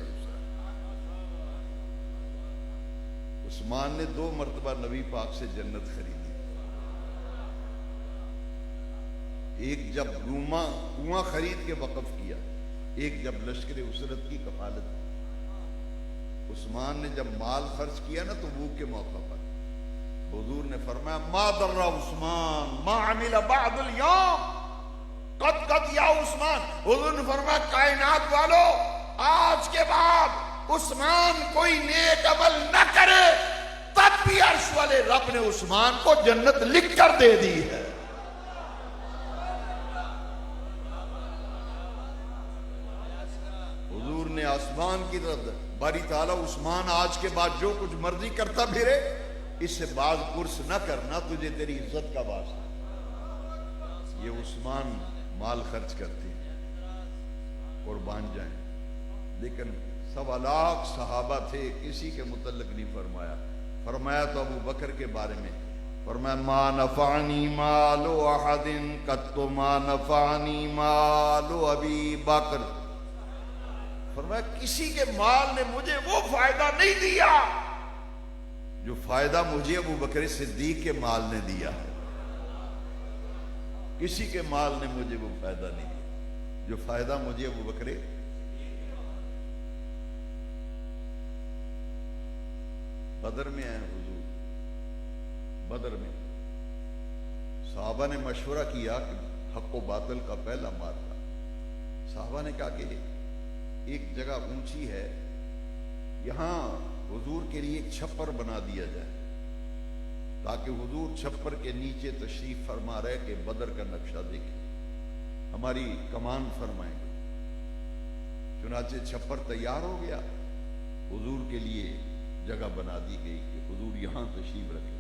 عثمان نے 2 مرتبہ نبی پاک سے جنت خریدی. ایک جب کنواں خرید کے وقف کیا، ایک جب لشکر اسرت کی کفالت. عثمان نے جب مال خرچ کیا نا تبوک کے موقع پر، حضور نے فرمایا ما ضر عثمان ما عمل بعد اليوم قد یا عثمان. حضور نے فرمایا کائنات والو آج کے بعد عثمان کوئی نیک عمل نہ کرے تب بھی عرش والے رب نے عثمان کو جنت لکھ کر دے دی ہے. حضور نے آسمان کی طرف باری تعالیٰ عثمان آج کے بعد جو کچھ مرضی کرتا پھرے، اس سے باز پرس نہ کرنا، تجھے تیری عزت کا واسطہ. یہ عثمان مال خرچ کرتے ہیں، قربان جائیں. لیکن 1.25 لاکھ صحابہ تھے، کسی کے متعلق نہیں فرمایا. فرمایا تو ابو بکر کے بارے میں فرمایا ما نفعنی مال احد قط ما نفعنی مال ابی بکر. فرمایا کسی کے مال نے مجھے وہ فائدہ نہیں دیا جو فائدہ مجھے ابو بکر صدیق کے مال نے دیا ہے. کسی کے مال نے مجھے وہ فائدہ نہیں دیا جو فائدہ مجھے ابو بکر. بدر میں آئے حضور، بدر میں صحابہ نے مشورہ کیا کہ حق و باطل کا پہلا معرکہ. صحابہ نے کہا کہ ایک جگہ اونچی ہے، یہاں حضور کے لیے ایک چھپر بنا دیا جائے تاکہ حضور چھپر کے نیچے تشریف فرما رہے کہ بدر کا نقشہ دیکھیں، ہماری کمان فرمائیں گے. چنانچہ چھپر تیار ہو گیا، حضور کے لیے جگہ بنا دی گئی کہ حضور یہاں تشریف رکھیں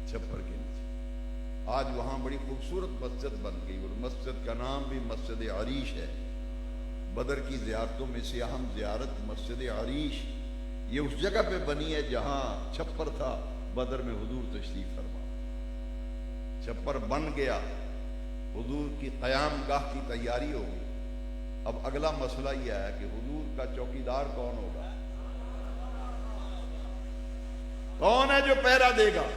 چھپر کے نیچے. آج وہاں بڑی خوبصورت مسجد بن گئی اور مسجد کا نام بھی مسجد عریش ہے. بدر کی زیارتوں میں سے اہم زیارت مسجد عریش، یہ اس جگہ پہ بنی ہے جہاں چھپر تھا، بدر میں حضور تشریف فرما، چھپر بن گیا، حضور کی قیام گاہ کی تیاری ہو گئی۔ اب اگلا مسئلہ یہ ہے کہ حضور کا چوکیدار کون ہوگا، کون ہے جو پہرا دے گا؟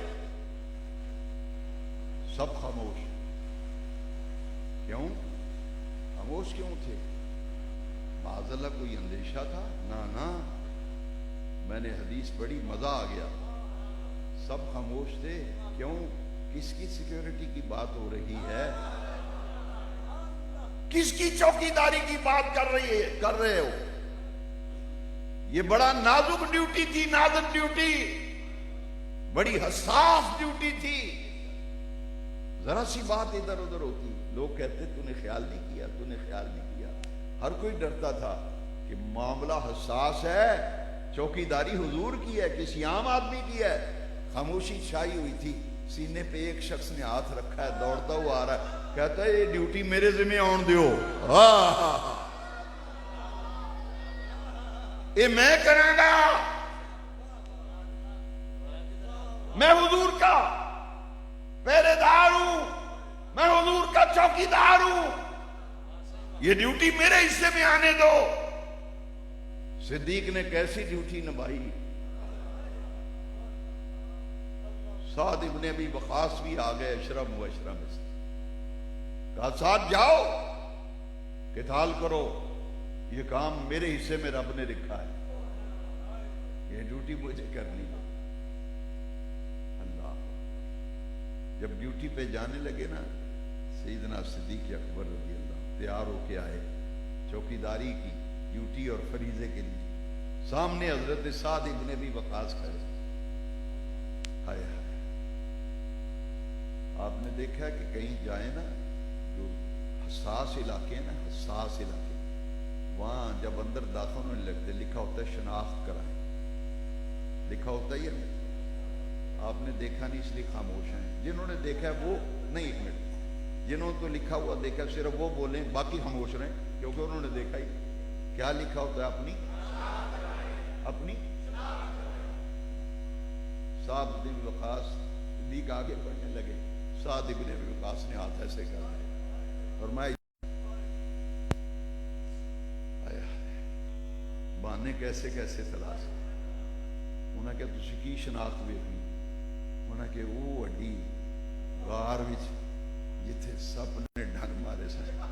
سب خاموش۔ کیوں خاموش کیوں تھے؟ معاذ اللہ کوئی اندیشہ تھا؟ نہ، میں نے حدیث پڑھی، مزہ آ گیا۔ سب خاموش تھے، کیوں؟ کس کی سیکیورٹی کی بات ہو رہی ہے؟ کس کی چوکیداری کی بات کر رہے ہو؟ یہ بڑا نازک ڈیوٹی تھی، نازک ڈیوٹی، بڑی حساس ڈیوٹی تھی۔ ذرا سی بات ادھر ادھر ہوتی، لوگ کہتے تو نے خیال نہیں کیا، تو نے خیال نہیں کیا۔ ہر کوئی ڈرتا تھا کہ معاملہ حساس ہے، چوکیداری حضور کی ہے، کسی عام آدمی کی ہے۔ خاموشی چھائی ہوئی تھی۔ سینے پہ ایک شخص نے ہاتھ رکھا ہے، دوڑتا ہوا آ رہا ہے، کہتا ہے یہ ڈیوٹی میرے ذمہ آن دیو، یہ میں کروں گا، میں حضور کا پہرے دار ہوں، میں حضور کا چوکیدار ہوں، یہ ڈیوٹی میرے حصے میں آنے دو۔ صدیق نے کیسی ڈیوٹی نبھائی؟ سعد ابن ابی وقاص بھی آ گئے اشرف مبشرہ میں سے، کہا ساتھ جاؤ قتال کرو، یہ کام میرے حصے میں رب نے لکھا ہے، یہ ڈیوٹی مجھے کرنی ہے۔ اللہ، جب ڈیوٹی پہ جانے لگے نا، سیدنا صدیق اکبر رضی اللہ تیار ہو کے آئے چوکیداری کی ڈیوٹی اور فریضے کے لیے۔ سامنے حضرت سعد ابن ابی وقاص کھڑے۔ ہائے ہائے، آپ نے دیکھا کہ کہیں جائیں نا، جو حساس علاقے نا، حساس علاقے، وہاں جب اندر داخل ہونے لگتے لکھا ہوتا ہے شناخت کرائیں، لکھا ہوتا ہے یہ۔ آپ نے دیکھا نہیں اس لیے خاموش ہیں، جنہوں نے دیکھا ہے وہ نہیں، ایک منٹ، جنہوں نے تو لکھا ہوا دیکھا صرف وہ بولیں، باقی خاموش رہیں، کیونکہ انہوں نے دیکھا ہی۔ کیا لکھا ہوتا ہے؟ اپنی سعد بن وقاص صدیق آگے بڑھنے لگے، سعد ابن ابی وقاص نے ہاتھ ایسے کر دیا، فرمایا بہانے کیسے کیسے تلاش۔ انہوں نے کہا تسی کی شناخت ویکھنی؟ انہوں نے کہا وہ وڈی غار وچ جتھے سپ نے ڈنگ مارے سن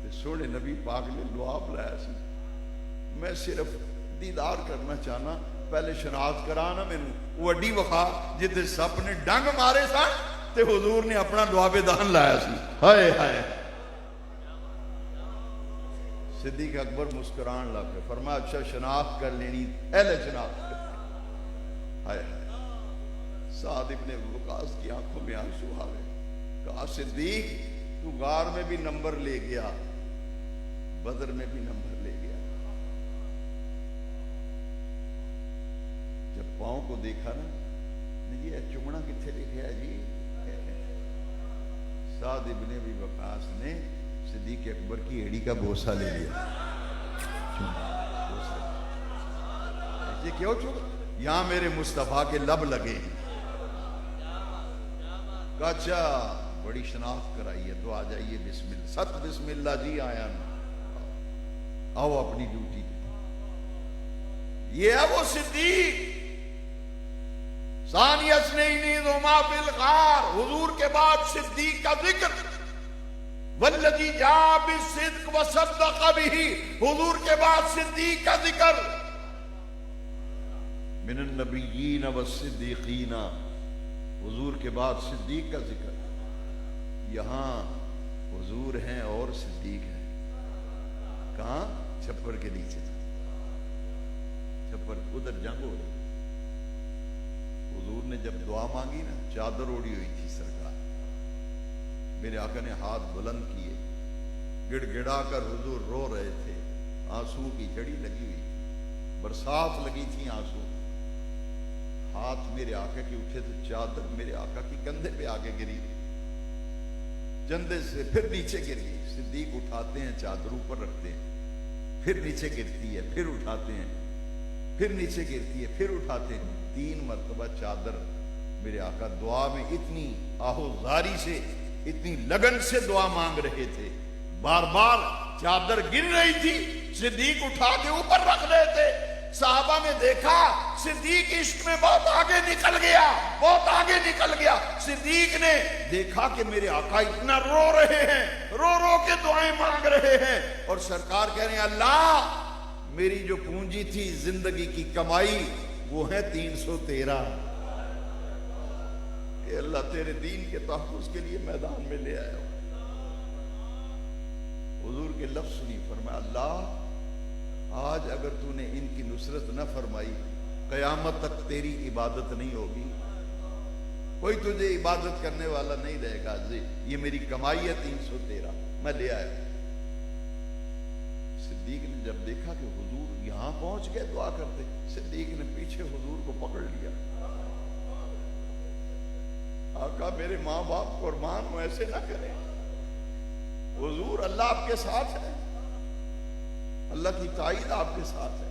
تے سونے نبی پاک نے لعاب لایا سی، میں صرف دیدار کرنا چاہنا، پہلے شناخت کرانا مینوں، وڈی وفا جتھے سپ نے ڈنگ مارے سن تے حضور نے اپنا لعاب دہن لایا سی۔ ہائے ہائے، صدیق اکبر مسکران لگ گئے، فرمایا اچھا شناخت کر لینی، اہل شناخت کر۔ ہائے ہائے، سعد ابن وقاص کی آنکھوں میں آنسو آ گئے، کہا صدیق تو غار میں بھی نمبر لے گیا، بدر میں بھی نمبر لے گیا۔ جب پاؤں کو دیکھا نا، یہ چمڑا کتنے لکھا ہے جی؟ سعد ابن ابی وقاص نے صدیق اکبر کی ایڑی کا بوسہ لے لیا۔ یہ کیوں چھوڑ؟ یہاں میرے مصطفیٰ کے لب لگے ہیں۔ کہا اچھا بڑی شناخت کرائی ہے تو آ جائیے، بسم اللہ، ست بسم اللہ جی آیا نا، آؤ اپنی ڈیوٹی۔ یہ ہے وہ صدیق، ثانی اثنین اذ ہما فی الغار، حضور کے بعد صدیق کا ذکر، والذی جاء بالصدق وصدق بہ، حضور کے بعد صدیق کا ذکر، من النبیین والصدیقین، حضور کے بعد صدیق کا ذکر۔ یہاں حضور ہیں اور صدیق ہیں، کہاں؟ چھپر کے نیچے، چھپر، ادھر جنگ ہو رہی۔ حضور نے جب دعا مانگی نا، چادر اوڑی ہوئی تھی سرکار، میرے آقا نے ہاتھ بلند کیے، گڑ گڑا کر حضور رو رہے تھے، آنسو کی جڑی لگی ہوئی تھی، برسات لگی تھی آنسو۔ ہاتھ میرے آقا کے اٹھے تو چادر میرے آقا کی کندھے پہ آگے گری، جندے سے پھر نیچے گر گئی۔ صدیق اٹھاتے ہیں، چادر اوپر رکھتے ہیں، پھر نیچے گرتی ہے، پھر اٹھاتے ہیں، پھر نیچے گرتی ہے، پھر اٹھاتے ہیں، 3 مرتبہ چادر میرے آقا دعا میں اتنی آہوزاری سے، اتنی لگن سے دعا مانگ رہے تھے، بار بار چادر گر رہی تھی، صدیق اٹھا کے اوپر رکھ رہے تھے۔ صحابہ نے دیکھا صدیق عشق میں بہت آگے نکل گیا، بہت آگے نکل گیا۔ صدیق نے دیکھا کہ میرے آقا اتنا رو رہے ہیں، رو رو کے دعائیں مانگ رہے ہیں، اور سرکار کہہ رہے ہیں اللہ میری جو پونجی تھی زندگی کی کمائی وہ ہے 313، اے اللہ تیرے دین کے تحفظ کے لیے میدان میں لے آیا ہوں۔ حضور کے لفظ سنی، فرمایا اللہ آج اگر تو نے ان کی نصرت نہ فرمائی قیامت تک تیری عبادت نہیں ہوگی، کوئی تجھے عبادت کرنے والا نہیں رہے گا، یہ میری کمائی ہے 313 میں لے آیا۔ صدیق نے جب دیکھا کہ حضور یہاں پہنچ گئے دعا کرتے، صدیق نے پیچھے حضور کو پکڑ لیا، آقا میرے ماں باپ قربان ہو، ایسے نہ کریں، حضور اللہ آپ کے ساتھ ہے، اللہ کی تائید آپ کے ساتھ ہے۔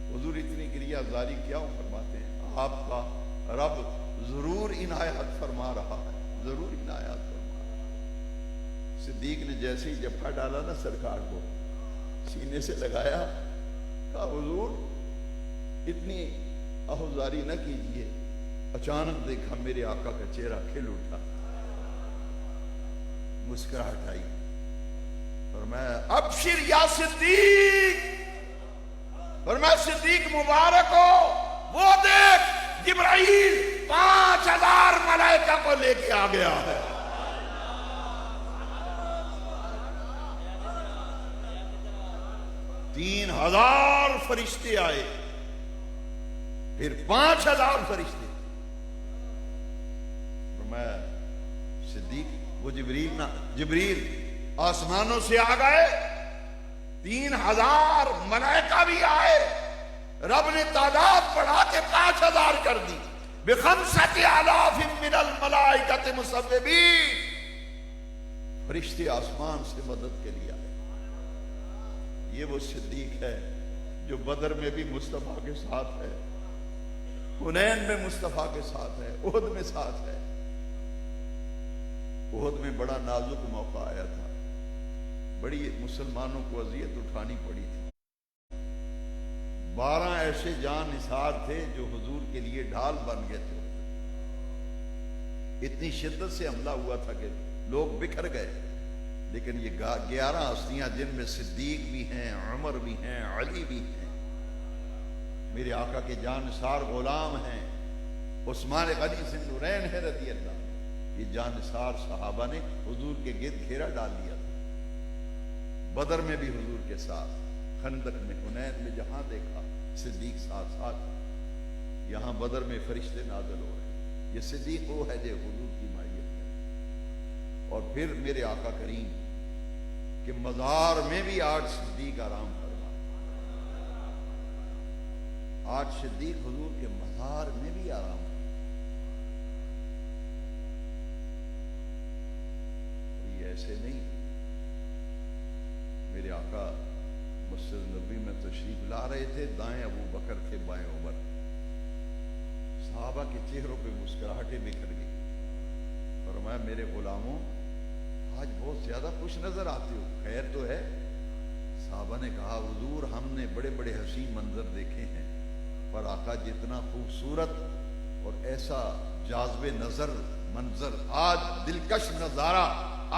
حضور اتنی گریہ زاری کیا فرماتے ہیں آپ کا رب ضرور عنایت فرما رہا ہے، ضرور عنایت فرما رہا ہے۔ صدیق نے جیسے ہی جفا ڈالا نا سرکار کو سینے سے لگایا، کہا حضور اتنی آہوزاری نہ کیجئے۔ اچانک دیکھا میرے آقا کا چہرہ کھل اٹھا، مسکراہٹ آئی، فرمایا ابشر یا صدیق، فرمایا صدیق مبارک ہو، وہ دیکھ جبرائیل 5000 ملائکہ کو لے کے آ گیا ہے۔ 3000 فرشتے آئے، پھر 5000 فرشتے۔ فرمایا صدیق وہ جبریل آسمانوں سے آ گئے، 3000 ملائکہ بھی آئے، رب نے تعداد بڑھا کے 5000 کر دی، ب5,000 من الملائکۃ مسومین، فرشتے آسمان سے مدد کے لیے آئے۔ یہ وہ صدیق ہے جو بدر میں بھی مصطفیٰ کے ساتھ ہے، حنین میں مصطفیٰ کے ساتھ ہے، احد میں ساتھ ہے۔ احد میں بڑا نازک موقع آیا تھا، بڑی مسلمانوں کو اذیت اٹھانی پڑی تھی، 12 ایسے جان نثار تھے جو حضور کے لیے ڈھال بن گئے تھے۔ اتنی شدت سے حملہ ہوا تھا کہ لوگ بکھر گئے، لیکن یہ 11 ہستیاں جن میں صدیق بھی ہیں، عمر بھی ہیں، علی بھی ہیں، میرے آقا کے جان نثار غلام ہیں، عثمان غنی ذی النورین ہے رضی اللہ، یہ جان نثار صحابہ نے حضور کے گرد گھیرا ڈال لیا تھا۔ بدر میں بھی حضور کے ساتھ، خندق میں، حنین میں، جہاں دیکھا صدیق ساتھ ساتھ۔ یہاں بدر میں فرشتے نازل ہو رہے ہیں، یہ صدیق وہ ہے جو حضور کی معیت میں۔ اور پھر میرے آقا کریم کہ مزار میں بھی آج صدیق آرام فرما، آج صدیق حضور کے مزار میں بھی آرام فرما۔ یہ ایسے نہیں، میرے آقا مسجد نبی میں تشریف لا رہے تھے، دائیں ابو بکر تھے، بائیں عمر، صحابہ کے چہروں پہ مسکراہٹیں بکھر گئی۔ فرمایا میرے غلاموں آج بہت زیادہ خوش نظر آتے ہو، خیر تو ہے؟ صحابہ نے کہا حضور ہم نے بڑے بڑے حسین منظر دیکھے ہیں، پر آقا جتنا خوبصورت اور ایسا جاذب نظر منظر، آج دلکش نظارہ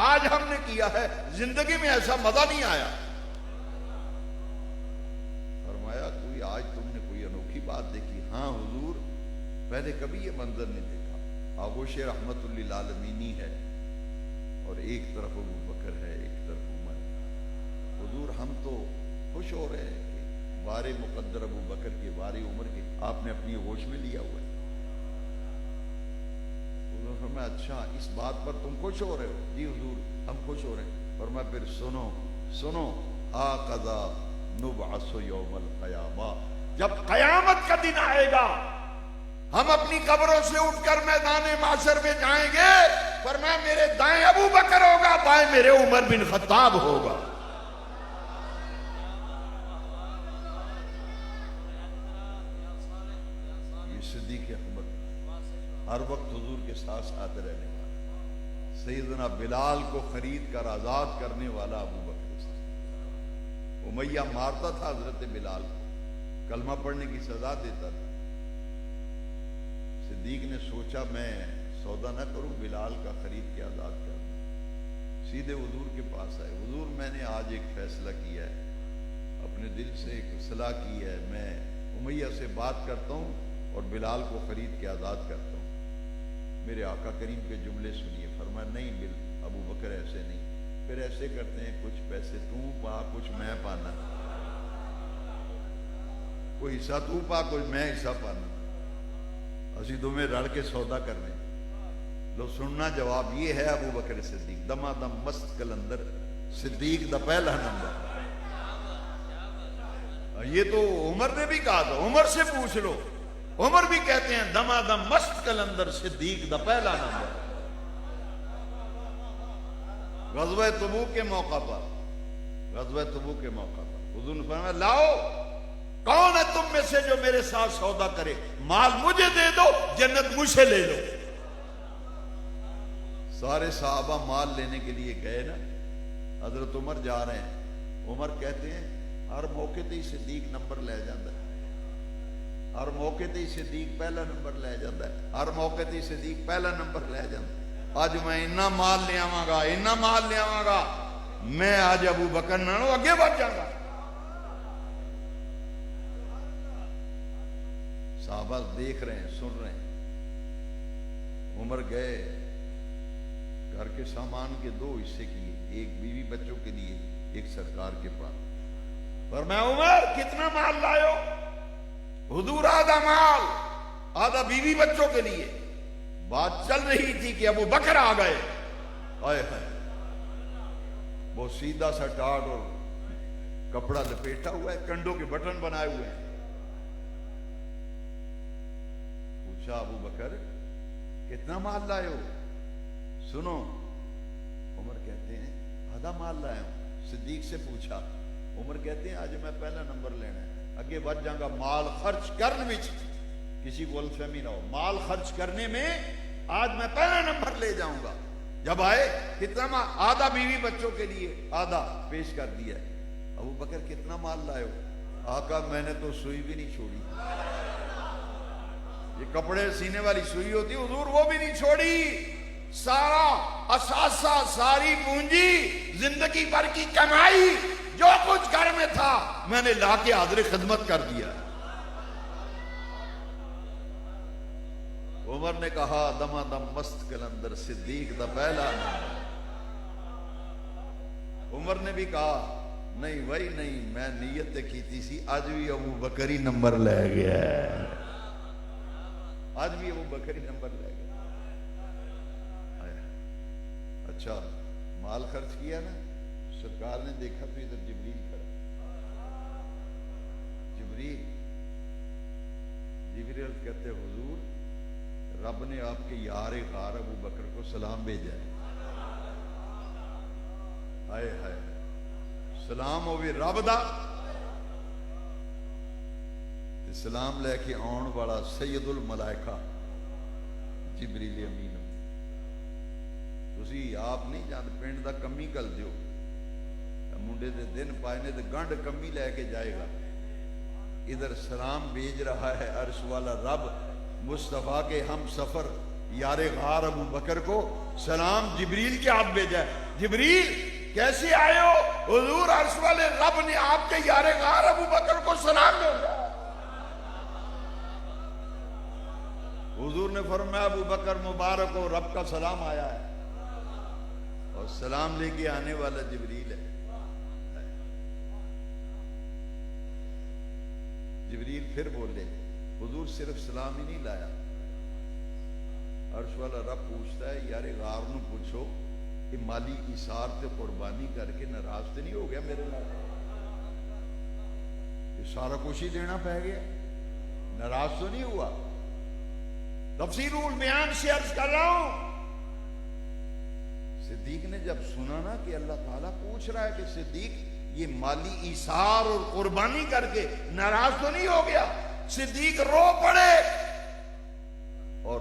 آج ہم نے کیا ہے، زندگی میں ایسا مزہ نہیں آیا۔ فرمایا کوئی آج تم نے کوئی انوکھی بات دیکھی؟ ہاں حضور پہلے کبھی یہ منظر نہیں دیکھا، آغوش رحمت للعالمینی ہے اور ایک طرف ابو بکر ہے، ایک طرف عمر ہے۔ حضور ہم تو خوش ہو رہے ہیں کہ وار مقدر ابو بکر کے، وار عمر کے آپ نے اپنی آغوش میں لیا ہوا ہے۔ حضور فرمایا اچھا اس بات پر تم خوش ہو رہے ہو؟ جی حضور ہم خوش ہو رہے ہیں۔ فرمایا پھر سنو سنو، آقذا نبعث یوم القیامہ، جب قیامت کا دن آئے گا ہم اپنی قبروں سے اٹھ کر میدان معاشر میں جائیں گے، فرمایا میرے دائیں ابو بکر ہوگا، بائیں میرے عمر بن خطاب ہوگا۔ یہ ہر وقت حضور کے ساتھ ساتھ رہنے والا، سیدنا بلال کو خرید کر آزاد کرنے والا ابو بکر صدیق۔ امیہ مارتا تھا حضرت بلال کو، کلمہ پڑھنے کی سزا دیتا تھا۔ صدیق نے سوچا میں سودا نہ کروں، بلال کا خرید کے آزاد کر دوں۔ سیدھے حضور کے پاس آئے، حضور میں نے آج ایک فیصلہ کیا ہے، اپنے دل سے ایک اصلاح کی ہے، میں امیہ سے بات کرتا ہوں اور بلال کو خرید کے آزاد کرتا ہوں۔ میرے آقا کریم کے جملے سنیے، فرمایا نہیں ابو بکر ایسے نہیں، پھر ایسے کرتے ہیں کچھ پیسے تو پا کچھ میں پانا، کوئی حصہ تو پا کوئی میں حصہ پانا، اسی دو میں رل کے سودا کرنے۔ لو سننا جواب یہ ہے ابو بکر صدیق، دما دم مست کلندر صدیق دا پہلا نمبر۔ یہ تو عمر نے بھی کہا تھا، عمر سے پوچھ لو، عمر بھی کہتے ہیں دما دم مست کلندر صدیق دا پہلا نمبر۔ غزوہ تبوک کے موقع پر، غزوہ تبوک کے موقع پر حضور نے فرمایا لاؤ، کون ہے تم میں سے جو میرے ساتھ سودا کرے، مال مجھے دے دو، جنت مجھ سے لے لو۔ سارے صحابہ مال لینے کے لیے گئے نا، حضرت عمر جا رہے ہیں، عمر کہتے ہیں ہر موقع تے ہی صدیق نمبر لے جاندہ ہے، ہر موقع تے ہی صدیق پہلا نمبر لے جاندہ ہے، ہر موقع تے ہی صدیق پہلا نمبر لے جاندہ ہے۔ آج میں اتنا مال لے آواں گا، اتنا مال لے آواں گا، میں آج ابو بکر نہ اگے بڑھ جاؤں گا۔ صحابہ دیکھ رہے ہیں، سن رہے ہیں۔ عمر گئے، گھر کے سامان کے دو حصے کیے، ایک بیوی بچوں کے لیے، ایک سرکار کے پاس۔ فرمایا عمر کتنا مال لائے ہو؟ حضور آدھا مال، آدھا بیوی بچوں کے لیے۔ بات چل رہی تھی کہ ابو بکر آ گئے، آئے ہیں وہ سیدھا سا ٹاٹ اور کپڑا لپیٹا ہوا ہے، کنڈوں کے بٹن بنائے ہوئے ہیں۔ پوچھا ابو بکر کتنا مال لائے ہو؟ سنو، عمر کہتے ہیں آدھا مال لائے ہوں۔ صدیق سے پوچھا، عمر کہتے ہیں آج میں پہلا نمبر لینا ہے، اگے بڑھ جاؤں گا، مال خرچ کرنے میں کسی کو غلط فہمی نہ ہو، مال خرچ کرنے میں آج میں پہلا نمبر لے جاؤں گا۔ جب آئے کتنا مال؟ آدھا بیوی بچوں کے لیے، آدھا پیش کر دیا ہے۔ ابو بکر کتنا مال لائے ہو؟ آقا میں نے تو سوئی بھی نہیں چھوڑی، یہ کپڑے سینے والی سوئی ہوتی حضور وہ بھی نہیں چھوڑی، سارا اثاثہ، ساری پونجی، زندگی بھر کی کمائی، جو کچھ گھر میں تھا میں نے لا کے حاضر خدمت کر دیا۔ عمر نے کہا دما دم مست کلندر صدیق دا پہلا نمبر۔ عمر نے بھی کہا نہیں وہی نہیں، میں نیت کیتی سی، آج بھی ابو بکری نمبر لے گیا ہے، آج بھی ابو بکری نمبر لے گیا۔ اچھا مال خرچ کیا نا، سرکار نے دیکھا تو ادھر جبریل کھڑا، جبریل کہتے حضور رب نے آپ کے یار غار ابو بکر کو سلام بھیجا ہے۔ ہائے ہائے، سلام ہوئے رب دا، سلام لے کے آن والا سید الملائکہ جبریل امین۔ تسی آپ نہیں جانتے، پنڈ دا کمی کل دیو، منڈے دے دن پائے نے دے گنڈ کمی لے کے جائے گا، ادھر سلام بھیج رہا ہے عرش والا رب مصطفیٰ کے ہم سفر یار غار ابو بکر کو سلام جبریل کے ہاتھ بھیجا ہے۔ جبریل کیسے آئے ہو؟ حضور عرش والے رب نے آپ کے یار غار ابو بکر کو سلام بھیجا۔ حضور نے فرمایا ابو بکر مبارک ہو، رب کا سلام آیا ہے، اور سلام لے کے آنے والا جبریل ہے۔ جبریل پھر بولے حضور صرف سلام ہی نہیں لایا، عرش والا رب پوچھتا ہے یار غار نو پوچھو کہ مالی ایثار تے قربانی کر کے ناراض تے نہیں ہو گیا میرے نال؟ یہ سارا کچھ ہی دینا پہ گیا، ناراض تو نہیں ہوا؟ تفسیر البیان سے عرض کر رہا ہوں، صدیق نے جب سنا نا کہ اللہ تعالیٰ پوچھ رہا ہے کہ صدیق یہ مالی ایثار اور قربانی کر کے ناراض تو نہیں ہو گیا، صدیق رو پڑے اور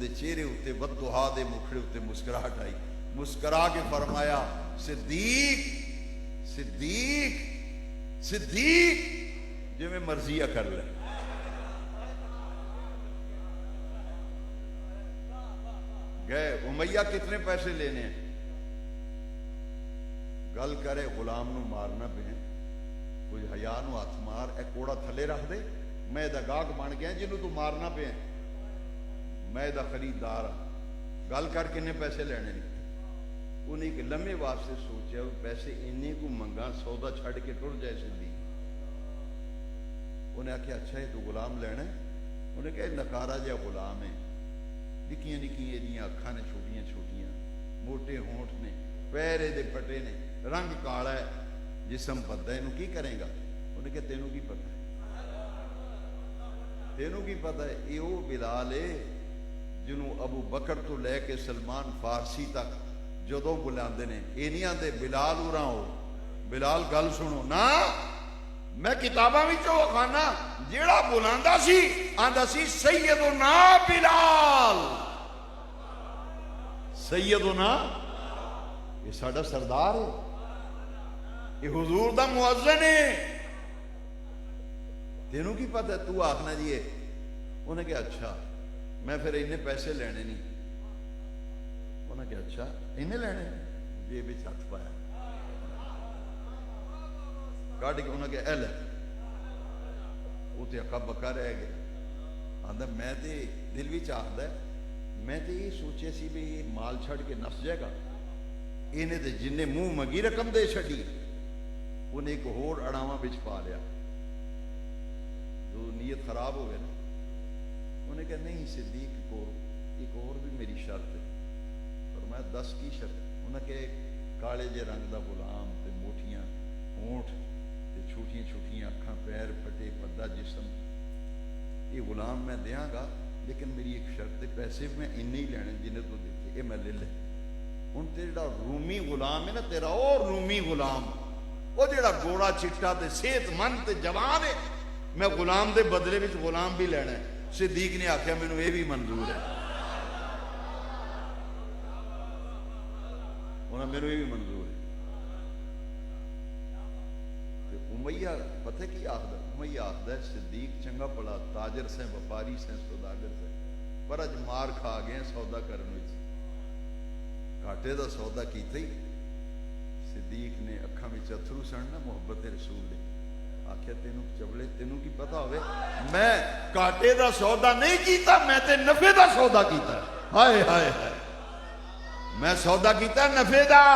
دے چہرے اتنے بددعا دے مکھڑے اتنے مسکراہٹ آئی، مسکرا کے فرمایا صدیق صدیق صدیق جو میں مرضی کر لے۔ گئے امیہ کتنے پیسے لینے ہیں؟ گل کرے غلام نو مارنا پہ کوئی حیا نو ہاتھ مار، اے کوڑا تھلے رکھ دے، میں دا گاہک بن گیا جنوں تو مارنا پہ میں دا خریدار ہاں، گل کر کنے پیسے لینے نہیں۔ انہیں ایک لمحے واسطے سوچا پیسے انے کو منگا سودا چھڑ کے ٹر جائے صدیق۔ انہیں آخیا اچھا ہے تو غلام لینا ہے؟ انہیں کہا نکارا جا غلام ہے، نکیاں نکیاں جیاں اکھاں نے چھوٹیاں چھوٹیاں، موٹے ہونٹ نے، پیر دے پٹے نے، رنگ کالا ہے، جسم پتہ ہے، انہوں کی کریں گا؟ انہیں کہا تینوں کی پتہ ہے؟ تینوں کی پتہ ہے؟ یہ وہ بلال ہے جنہوں ابو بکر تو لے کے سلمان فارسی تک جدوں بلاندے نے یہ نہیں آندے بلال اُراں ہو، بلال گل سنو نا، میں کتاباں وچوں وکھانا جیڑا بلاندا سی آندا سی سیدنا بلال، سیدنا، یہ ساڈا سردار ہے، یہ حضور دا مؤذن ہے، تینوں کی پتہ ہے؟ تو آخنا جی ہے۔ انہیں کہا اچھا میں پھر انہیں پیسے لینے نہیں۔ انہیں کہا اچھا انہیں لینے جیب وچ ہاتھ پایا، کاٹ کے انہیں کہا اے لے، وہ تے اکا بکا رہ گیا۔ آندا میں تے دل وچ آخدا ہے میں تے یہ سوچے سی بھی یہ مال چھڑ کے نس جائے گا، انہیں تے جنہیں منہ مگی رقم دے چھڑی، انہیں ایک ہور اڑاواں بچ پا لیا، جو نیت خراب ہو گئے نا۔ انہیں کہا نہیں صدیق کو ایک اور بھی میری شرط ہے، فرمایا 10 کی شرط؟ انہیں کہا کالے جے رنگ دا غلام تے موٹیاں ہونٹ تے چھوٹیاں چھوٹیاں اکھاں، پیر پھٹے، پردہ جسم، یہ غلام میں دیاں گا لیکن میری ایک شرط ہے، پیسے میں انہیں ہی لینے جنہیں تو دیتے، یہ میں لے لے۔ ان تیرا رومی غلام ہے نا، تیرا اور رومی غلام، وہ جڑا گوڑا چٹا تے صحت مند تے جوان ہے، میں غلام دے بدلے وچ غلام بھی لینا ہے۔ صدیق نے آخیا مینوں یہ بھی منظور ہے، انہاں مینوں یہ بھی منظور ہے۔ امیہ پتہ کی آخدا؟ امیہ آخدا ہے صدیق چنگا پڑا تاجر سے، وپاری سے، سوداگر سے، پر اج مار کھا گئے سودا کرنے وچ، کاٹے دا سودا کیتا ہی۔ صدیق نے اکھاں وچ اتھرو سننا محبت رسول نے آخیا تینوں چبلے تینوں کی پتہ ہوئے میں کاٹے دا سودا نہیں کیتا، میں تے نفع دا سودا کیتا ہے۔ ہائے ہائے ہائے، میں سودا کیتا نفع دا۔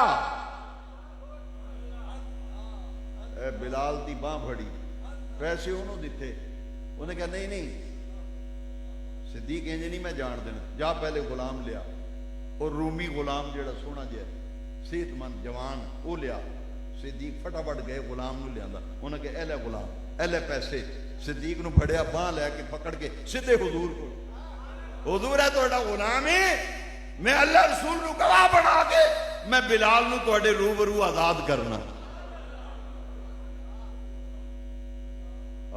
اے بلال دی باں پھڑی، پیسے انہوں دیتے، انہیں کہا نہیں نہیں صدیق انج نہیں میں جان دینا، جا پہلے غلام لیا، اور رومی غلام جیڑا سونا جائے صحت مند جوان وہ لیا۔ صدیق فٹافٹ گئے غلام نو لیا، انہیں کہا اے لے غلام، اے لے پیسے۔ صدیق نو پھڑیا باں لے کے پکڑ کے سیدھے حضور کو، حضور ہے تہاڈا غلام ہے، میں اللہ رسول نو گواہ بنا کے میں بلال نو تہاڈے روبرو آزاد کرنا۔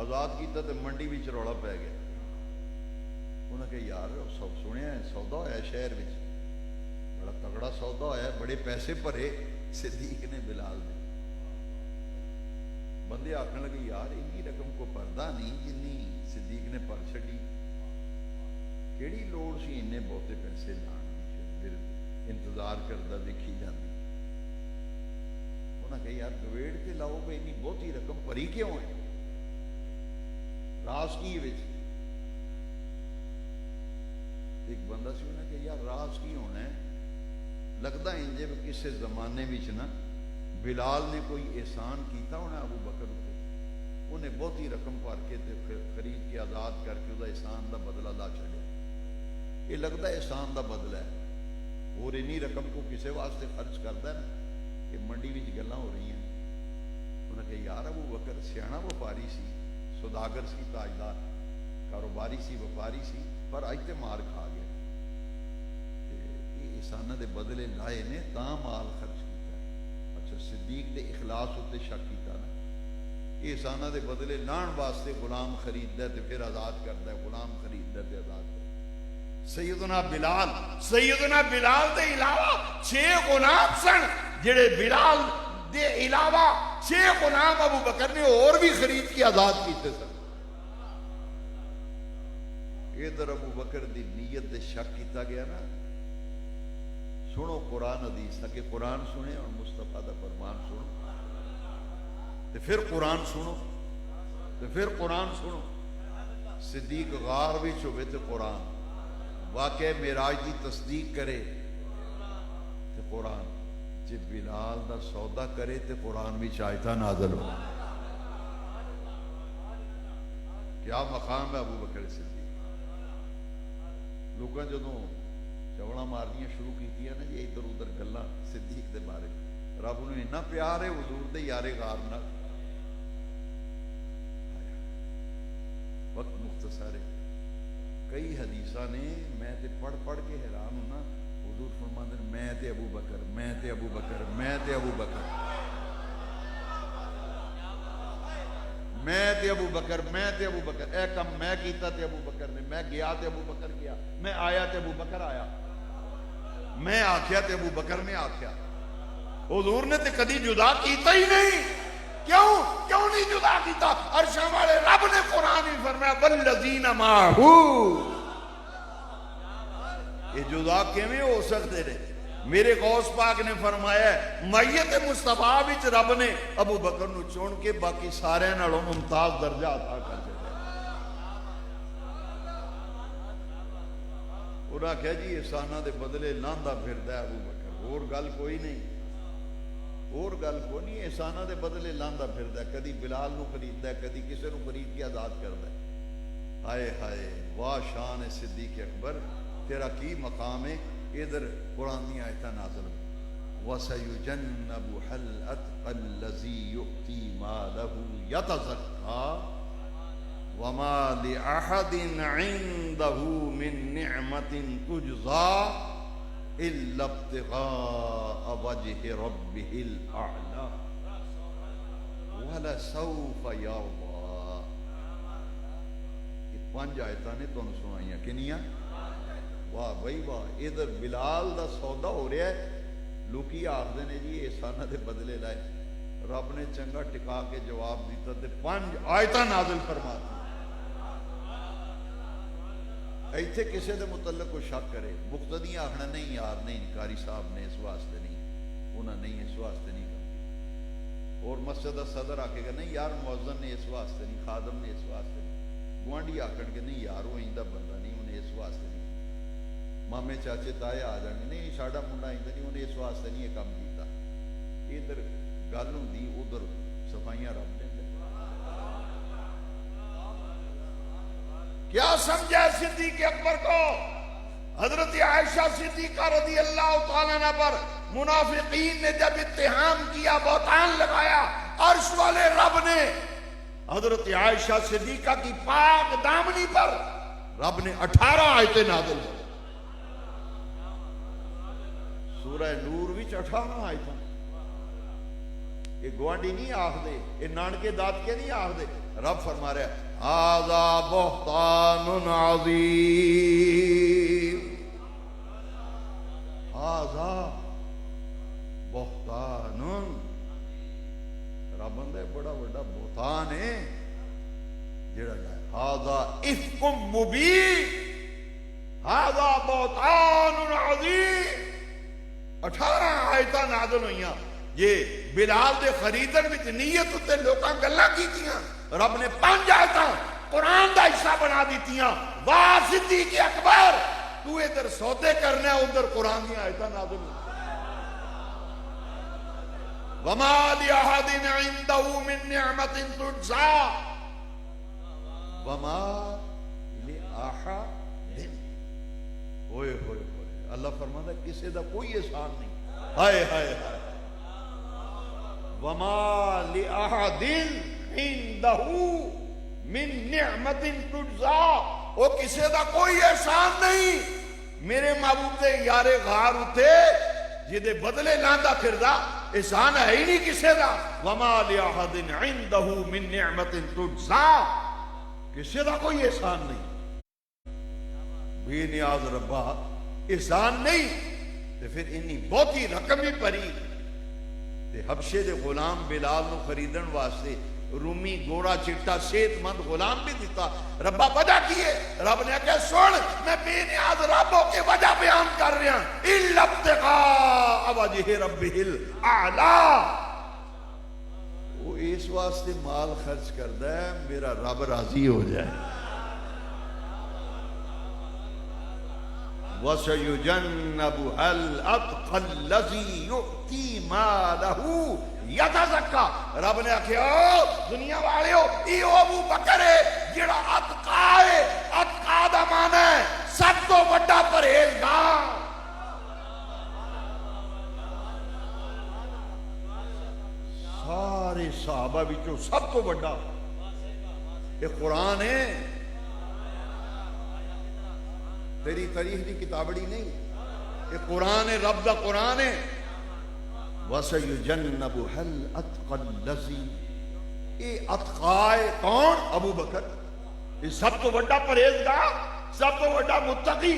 آزاد کیتا تے منڈی وچ رولا پی گیا۔ انہیں کہا یار سب سنیا ہے سودا ہوا ہے شہر وچ، بڑا تگڑا سودا ہوا ہے، بڑے پیسے بھرے صدیق نے بلال نے۔ بندے آخنے لگے یار انی رقم کو پردہ نہیں جنی صدیق نے پر چھڑی، کیڑی لوڑ سی انہیں بہتے پیسے لان دی، پھر انتظار کردہ دیکھی جاندی۔ انہیں کہا یار گویڑ کے لاؤ گے انی بہتی رقم پری کیوں ہے، راز کی وچ؟ ایک بندہ سی انہیں کہا یار راز کی ہونا ہے، لگتا ہے انجے کسی زمانے وچ نا بلال نے کوئی احسان کیتا ہونا ابو بکر تے، انہیں بہتی رقم بھر کے تے خرید کے آزاد کر کے وہ احسان دا بدلہ لا چھڑیا۔ یہ لگتا ہے احسان دا بدلہ ہے، اور انی رقم کو کسی واسطے خرچ کرتا ہے نا، یہ منڈی وچ گلاں ہو رہی ہیں۔ انہیں کہا یار ابو بکر سیاح وپاری سی، سوداگر سی، تاجدار، کاروباری سی، وپاری سی، پر اج تے مار کھا گیا، یہ احسانہ دے بدلے لائے نے تاں مال خرچ کیتا ہے۔ اچھا صدیق دے اخلاص ہوتے شک کیتا نا، یہ احسانہ دے بدلے لان واسطے غلام خریددا ہے تے پھر آزاد کردا ہے، غلام خریددا ہے تے آزاد کردا ہے۔ سیدنا بلال دے علاوہ 6 غلام سن جڑے بلال دے علاوہ 6 غلام ابو بکر نے اور بھی خرید کے آزاد کیتے سن. ادھر ابو بکر دی نیت دے شک کیتا گیا نا. سنو قرآن حدیث تھا کہ قرآن سنے اور مصطفیٰ دا فرمان سنو تے پھر قرآن سنو تے پھر قرآن سنو. صدیق غار بھی چھوے تے قرآن واقع معراج دی تصدیق کرے تے قرآن جے بلال دا سودا کرے تے قرآن بھی چاہتا نازل ہو. کیا مقام ہے ابو بکر صدیق. لوگاں جدوں چوڑا مارنیاں شروع کیتیاں نا جی ادھر ادھر گلاں صدیق دے بارے رب نوں اتنا پیار ہے حضور دے یارے غار نال. وقت مختصر ہے. کئی حدیثاں نے میں تے پڑھ پڑھ کے حیران ہونا. حضور فرماندے ہیں میں تے ابو بکر میں تے ابو بکر میں تے ابو بکر میں تے ابو بکر میں تے ابو بکر. اے کم میں کیتا تے ابو بکر نے. میں گیا تے ابو بکر گیا. میں آیا تے ابو بکر آیا. میں آکھیا تے ابو بکر نے آکھیا. حضور نے تے کدی جدا کیتا ہی نہیں. کیوں نہیں جدا کیتا؟ عرشاں والے رب نے قرآن میں فرمایا والذین معہ. یہ جدا کیویں ہو سکتے رہے؟ میرے غوث پاک نے فرمایا ہے میت مصطفیٰ وچ رب نے ابو بکر نو چن کے باقی سارے نالوں ممتاز درجہ عطا کر دیا. انہاں کہا جی احساناں دے بدلے لاندا پھردا ہے ابو بکر. اور گل کوئی نہیں احساناں دے بدلے لاندا پھردا ہے. کدی بلال نو خریددا ہے کدی کسے نو خرید کے آزاد کردا ہے. ہائے ہائے واہ شان ہے صدیق اکبر. تیرا کی مقام ہے. ادھر قرآن کی آیتاں نازل ہو وَسَيُجَنَّبُهَا الْأَتْقَى الَّذِي يُؤْتِي مَالَهُ يَتَزَكَّى وَمَا لِأَحَدٍ عِندَهُ مِن نِعْمَةٍ تُجْزَى إِلَّا ابْتِغَاءَ وَجْهِ رَبِّهِ الْأَعْلَى وَلَسَوْفَ يَرْضَى. یہ 5 آیتاں نے تانوں سنائیاں کنیاں. واہ بھائی واہ. ادھر بلال دا سودا ہو رہا ہے. لوکی آخدے نے جی احساناں دے بدلے لائے. رب نے چنگا ٹکا کے جواب دیتا تے 5 آیتاں نازل فرما دی. ایتھے کسے دے متعلق کو شک کرے مقتدی آخنا نہیں یار نہیں قاری صاحب نے اس واسطے نہیں انہاں نہیں اس واسطے نہیں کرتی. اور مسجد دا صدر آکے گا نہیں یار مؤذن نے اس واسطے نہیں خادم نے اس واسطے نہیں. گوانڈی آکھن کے نہیں یار وہ ایندہ بندہ نہیں انہیں اس واسطے نہیں. مامے چاچے تائے آ جائیں گے نہیں ساڈا منڈا آئندہ نہیں انہیں اس واسطے نہیں یہ کام کیتا. ادھر گل ہوندی ادھر صفائیاں رب دے. کیا سمجھا صدیق اکبر کو؟ حضرت عائشہ صدیقہ رضی اللہ تعالیٰ عنہ پر منافقین نے جب اتہام کیا بہتان لگایا عرش والے رب نے حضرت عائشہ صدیقہ کی پاک دامنی پر رب نے 18 آیتیں نازل کی. سورہ نور وچ 18 آیتاں. یہ گوانڈی نہیں آخ دے یہ نانکے داد کے نہیں آخ دے. رب فرما رہا ہے ھذا بہتان عظیم. ھذا بہتان. رب بندہ بڑا بڑا بہتان ہے جڑا ہے. ھذا افک مبین. ھذا بہتان عظیم. 18 آیتاں نازل ہوئیاں. یہ بلال دے خریدن وچ نیت تے لوکاں گلاں کیتیاں. رب نے 5 آیتاں قرآن دا حصہ بنا دیتیاں. واہ صدیق اکبر تو ادھر سودے کرنا ہے ادھر قرآن دی آیتاں نازل ہوئیاں. وَمَا لِأَحَدٍ عِندَهُ مِن نِعْمَةٍ تُجْزَى. وَمَا لِأَحَدٍ. ہوئے ہوئے ہوئے. اللہ فرماتا ہے کسی دا کوئی احسان نہیں. ہائے ہائے ہائے. وَمَا لِأَحَدٍ عِندَهُ مِن نِعْمَةٍ تُجْزَى. وہ کسی دا کوئی احسان نہیں. میرے محبوب دے یارے غار اتے جدے بدلے لاندا پھردا احسان ہے ہی نہیں کسی دا. وَمَا لِأَحَدٍ عِندَهُ مِن نِعْمَةٍ تُجْزَى. کسی دا کوئی احسان نہیں. بے نیاز ربا احسان نہیں تے پھر انی بہتی رقم ہی پری تے حبشے دے غلام بلال نو خریدن واسطے رومی گوڑا چٹا صحت مند غلام بھی دیتا. ربا وجہ کی ہے؟ رب نے کہا سن میں بے نیاز رب ہو کے وجہ بیان کر رہا الا ابتغاء وجہ ربہ الاعلی. وہ اس واسطے مال خرچ کرتا ہے میرا رب راضی ہو جائے. وَسَيُجَنَّبُهَا الْأَتْقَى الَّذِي يُؤْتِي مَالَهُ يَتَزَكَّى. رب نے آخیا دنیا والے ہو یہ ابو بکر ہے جڑا اتقا ہے. اتقا دا معنی ہے سب تو بڑا پرہیزگار. سارے صحابہ بچوں سب تو بڑا یہ قرآن ہے. تیری تاریخ دی کتابڑی نہیں یہ قرآن ہے. رب دا قرآن ہے. وَسَيُجَنَّبُهَا الْأَتْقَى الَّذِي یہ اتقائے کون؟ ابو بکر. یہ سب تو بڑا پرہیزگار سب تو بڑا متقی.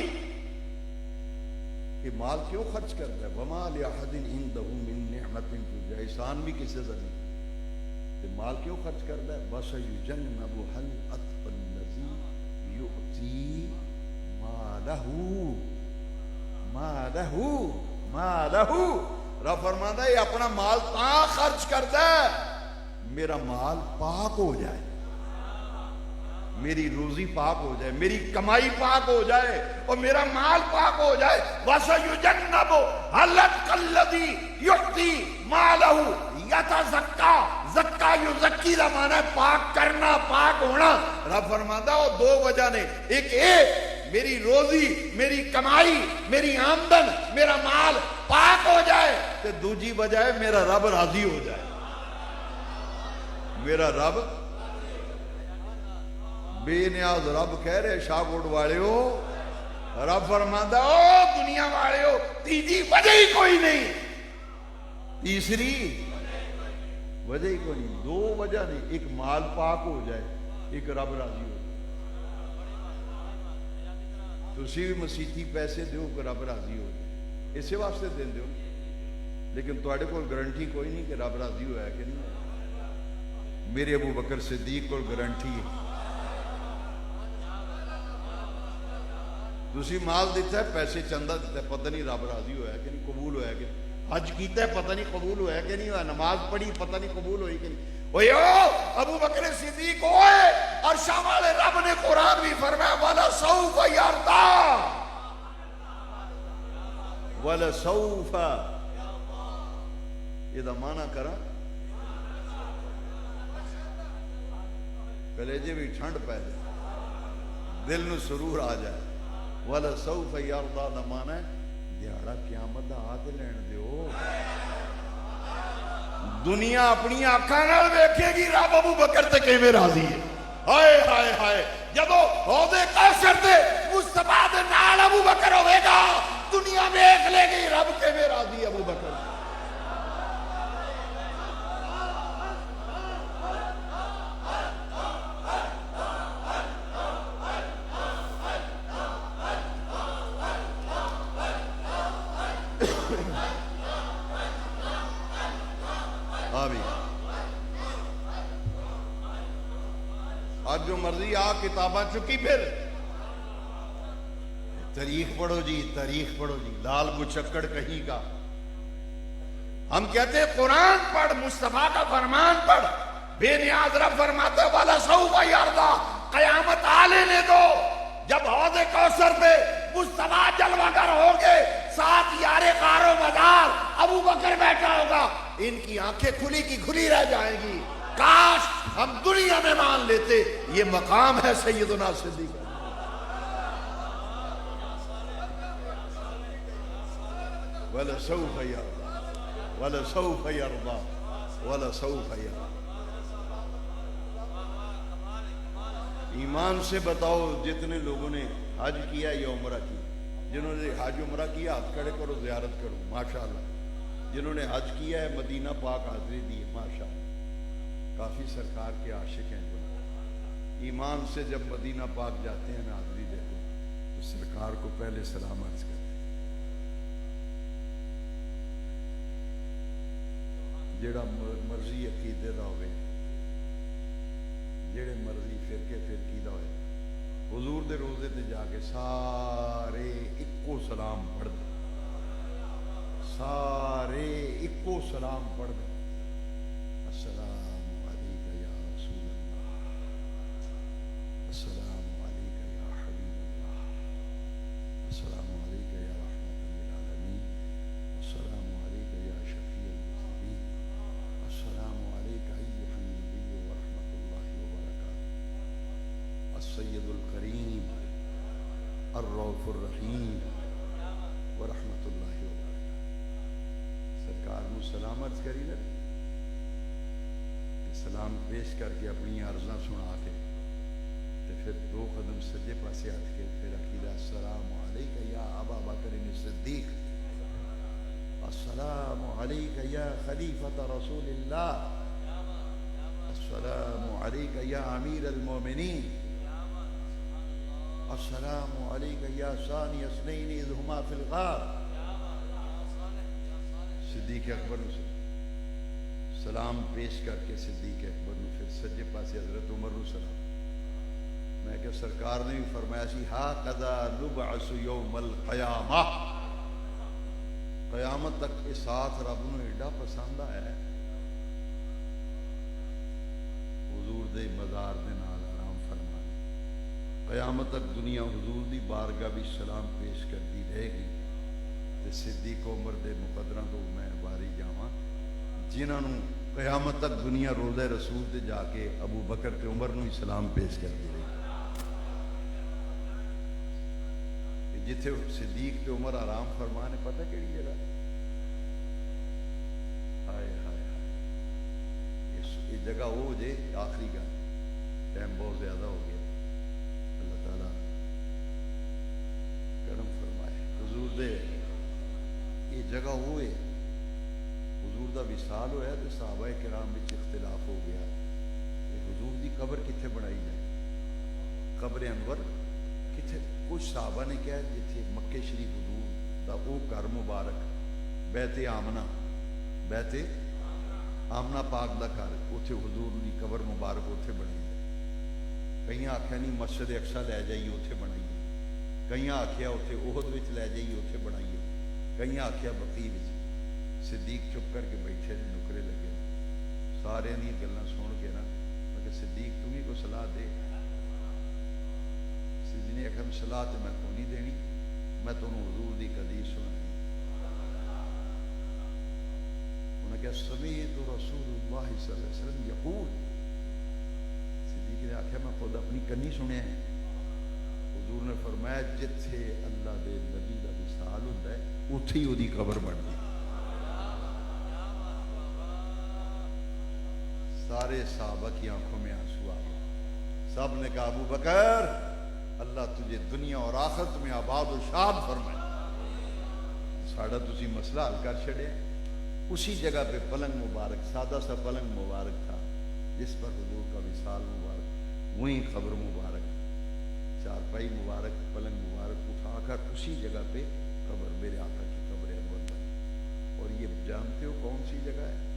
یہ مال کیوں خرچ کرتا ہے؟ وَمَا لِأَحَدٍ عِنْدَهُ مِن نِعْمَةٍ تُجْزَىٰ. احسان بھی کسے سے نہیں. یہ مال کیوں خرچ کرتا ہے؟ وَسَيُجَنَّبُهَا الْأَتْقَى الَّذِي يُؤْتِي مالہو. رب فرماتا ہے یہ اپنا مال تاں خرچ کرتا ہے میرا مال پاک ہو جائے, میری روزی پاک ہو جائے, میری کمائی پاک ہو جائے اور میرا مال پاک ہو جائے. وَسَيُجَنَّبُهَا الْأَتْقَى الَّذِي يُؤْتِي مَالَهُ يَتَزَكَّى. زکا یزکی کا معنی ہے پاک کرنا, پاک ہونا. رب فرماتا ہے دو وجہ نے, ایک میری روزی, میری کمائی, میری آمدن, میرا مال پاک ہو جائے, تو دوسری وجہ ہے میرا رب راضی ہو جائے. میرا رب بے نیاز رب کہہ رہے شاہ کوٹ والے ہو. رب فرماتا او دنیا والے ہو تیجی وجہ ہی کوئی نہیں, تیسری وجہ ہی کوئی نہیں. دو وجہ نہیں, ایک مال پاک ہو جائے, ایک رب راضی ہو جائے. تسی بھی مسیحی پیسے دیو کہ رب راضی ہو جائے, اسے واسطے دین دیو, لیکن تواڈے کول گارنٹی کوئی نہیں کہ رب راضی ہوا ہے کہ نہیں. میرے ابو بکر صدیق کول گارنٹی ہے. تسی مال دیتا ہے, پیسے چندہ دیتا ہے, پتہ نہیں رب راضی ہوا ہے کہ نہیں, قبول ہوا ہے کہ نہیں. حج کیتا ہے پتہ نہیں قبول ہوا ہے کہ نہیں ہوا, نماز پڑھی پتہ نہیں قبول ہوئی کہ نہیں. ابو بکر صدیق ہوئے اور شاہ والے رب نے قرآن بھی فرمایا وَلَسَوْفَ يَرْضَىٰ. وَلَسَوْفَ یہ دا معنی کرا کلیجے بھی ٹھنڈ پہ جائے, دل نو سرور آ جائے. وَلَسَوْفَ يَرْضَىٰ دا معنی ہے دیہڑا قیامت دا آتے لین دیو. دنیا اپنی آنکھاں نال ویکھے گی رب ابو بکر تے کیویں راضی ہے. ہائے ہائے ہائے جدوں حوض کوثر تے مصطفیٰ دے نال ابو بکر ہوے گا, دنیا ویکھ لے گی رب کیویں راضی ہے ابو بکر. آج جو مرضی آ کتاباں چکی پھر تاریخ پڑھو جی, تاریخ پڑھو جی, لال مچکڑ کہیں کا. ہم کہتے ہیں قرآن پڑھ, مصطفیٰ کا فرمان پڑھ. بے نیاز رب فرماتے وَلَسَوْفَ يَرْضَىٰ. قیامت آ لینے دو جب حوض کوثر پہ مصطفیٰ جلوہ گر ہوگے, ساتھ یار غار و مدار ابو بکر بیٹھا ہوگا, ان کی آنکھیں کھلی کی کھلی رہ جائیں گی. کاش ہم دنیا میں مان لیتے یہ مقام ہے سیدنا صدیق. وَلَسَوْفَ يَرْضَىٰ وَلَسَوْفَ يَرْضَىٰ وَلَسَوْفَ يَرْضَىٰ. ایمان سے بتاؤ جتنے لوگوں نے حج کیا یا عمرہ کیا, جنہوں نے حج عمرہ کیا ہاتھ کھڑے کرو, زیارت کرو ماشاءاللہ. جنہوں نے حج کیا ہے مدینہ پاک حاضری دی ماشاءاللہ, کافی سرکار کے عاشق ہیں. جو ایمان سے جب مدینہ پاک جاتے ہیں حاضری دیتے تو سرکار کو پہلے سلام عرض کرتے، جڑا مرضی عقیدے دا ہوئے، جڑے مرضی فرقی دا ہوئے، حضور دے روزے تے جا کے سارے اکو سلام پڑھ دے، سارے اکو سلام پڑھ دے، السلام علیکہ یا رسول اللہ، السلام علیکہ یا حبیب اللہ، السلام علیکہ یا رحمت للعالمین، السلام علیکہ یا شفیع المذنبین، السلام علیکہ ایھا النبی ورحمت اللہ وبرکاتہ، السید الکریم الرؤوف الرحیم ورحمت اللہ وبرکاتہ۔ سرکار نو سلام عرض کری نا، سلام پیش کر کے اپنی عرضاں سنا کے تے پھر دو قدم سجے پاسے ہٹ کے پھر عقیدہ السلام علیکہ یا ابا بکر الصدیق، السلام علیکہ یا خلیفۃ رسول اللہ، السلام علیکہ یا امیر المومنین، السلام علیکہ یا ثانی اثنین اذ ہما فی الغار۔ صدیق اکبر نے سلام پیش کر کے صدیق اکبر نے پھر سجے پاسے حضرت عمر نے سلام۔ میں کہ سرکار نے بھی فرمایا سی ہاکذا نبعث یوم القیامہ، قیامت تک یہ ساتھ رب نو ایڈا پسند آیا ہے، حضور دے مزار دے نال آرام فرمانے، قیامت تک دنیا حضور دی بارگاہ بھی سلام پیش کرتی رہے گی، تے صدیق عمر دے مقدراں تو میں باری جاواں جنہاں نو قیامت تک دنیا روضہ رسول تے جا کے ابو بکر تے عمر نو ہی سلام پیش کرتی رہی، جتھے صدیق تے عمر آرام فرمانے پتہ کیڑی جگہ؟ ہائے ہائے ہائے، یہ جگہ ہو جے آخری گل، ٹائم بہت زیادہ ہو گیا، اللہ تعالیٰ کرم فرمائے۔ حضور دے یہ جگہ ہوئے، حضور دا وصال ہویا تو صحابہ کرام وچ اختلاف ہو گیا کہ حضور دی قبر کتھے بنائی جائے، قبر انور کتھے؟ کچھ صحابہ نے کہا جتھے مکے شریف حضور دا او گھر مبارک بیت آمنہ، بیت آمنہ پاک دا گھر، اتھے حضور دی قبر مبارک اتھے بنائی جائے۔ کئی آکھیا نہیں مسجد اقصی لے جائیے اتھے بنائیے، کئی آکھیا اتھے احد وچ لے جائیے اتھے بنائیے، کئی آکھیا بقیع وچ۔ صدیق چپ کر کے بیٹھے نکرے لگے، سارے دی گلاں سن کے نا میں کہ صدیق تم ہی کو صلاح دے۔ صدیق نے کہا صلاح تے میں کو نہیں دینی، میں تمہیں حضور دی حدیث سنانی۔ انہوں نے کہا سمیعت رسول اللہ صلی اللہ علیہ وسلم یقول، صدیق نے آخیا میں خود اپنی کنی سنیا ہے، حضور نے فرمایا جتھے اللہ دے نبی دا وصال ہوندا ہے اتھے ہی اودی قبر بنتی۔ سارے صحابہ کی آنکھوں میں آنسو آ گئے، سب نے کہا ابو بکر اللہ تجھے دنیا اور آخرت میں آباد و شاد فرمائے، ساڑھا تسی مسئلہ حل کر چھڑے۔ اسی جگہ پہ پلنگ مبارک، سادہ سا پلنگ مبارک تھا جس پر حضور کا وصال مبارک، وہیں قبر مبارک، چارپائی مبارک، پلنگ مبارک اٹھا کر اسی جگہ پہ قبر میرے آقا کی قبر انور بنی۔ اور یہ جانتے ہو کون سی جگہ ہے؟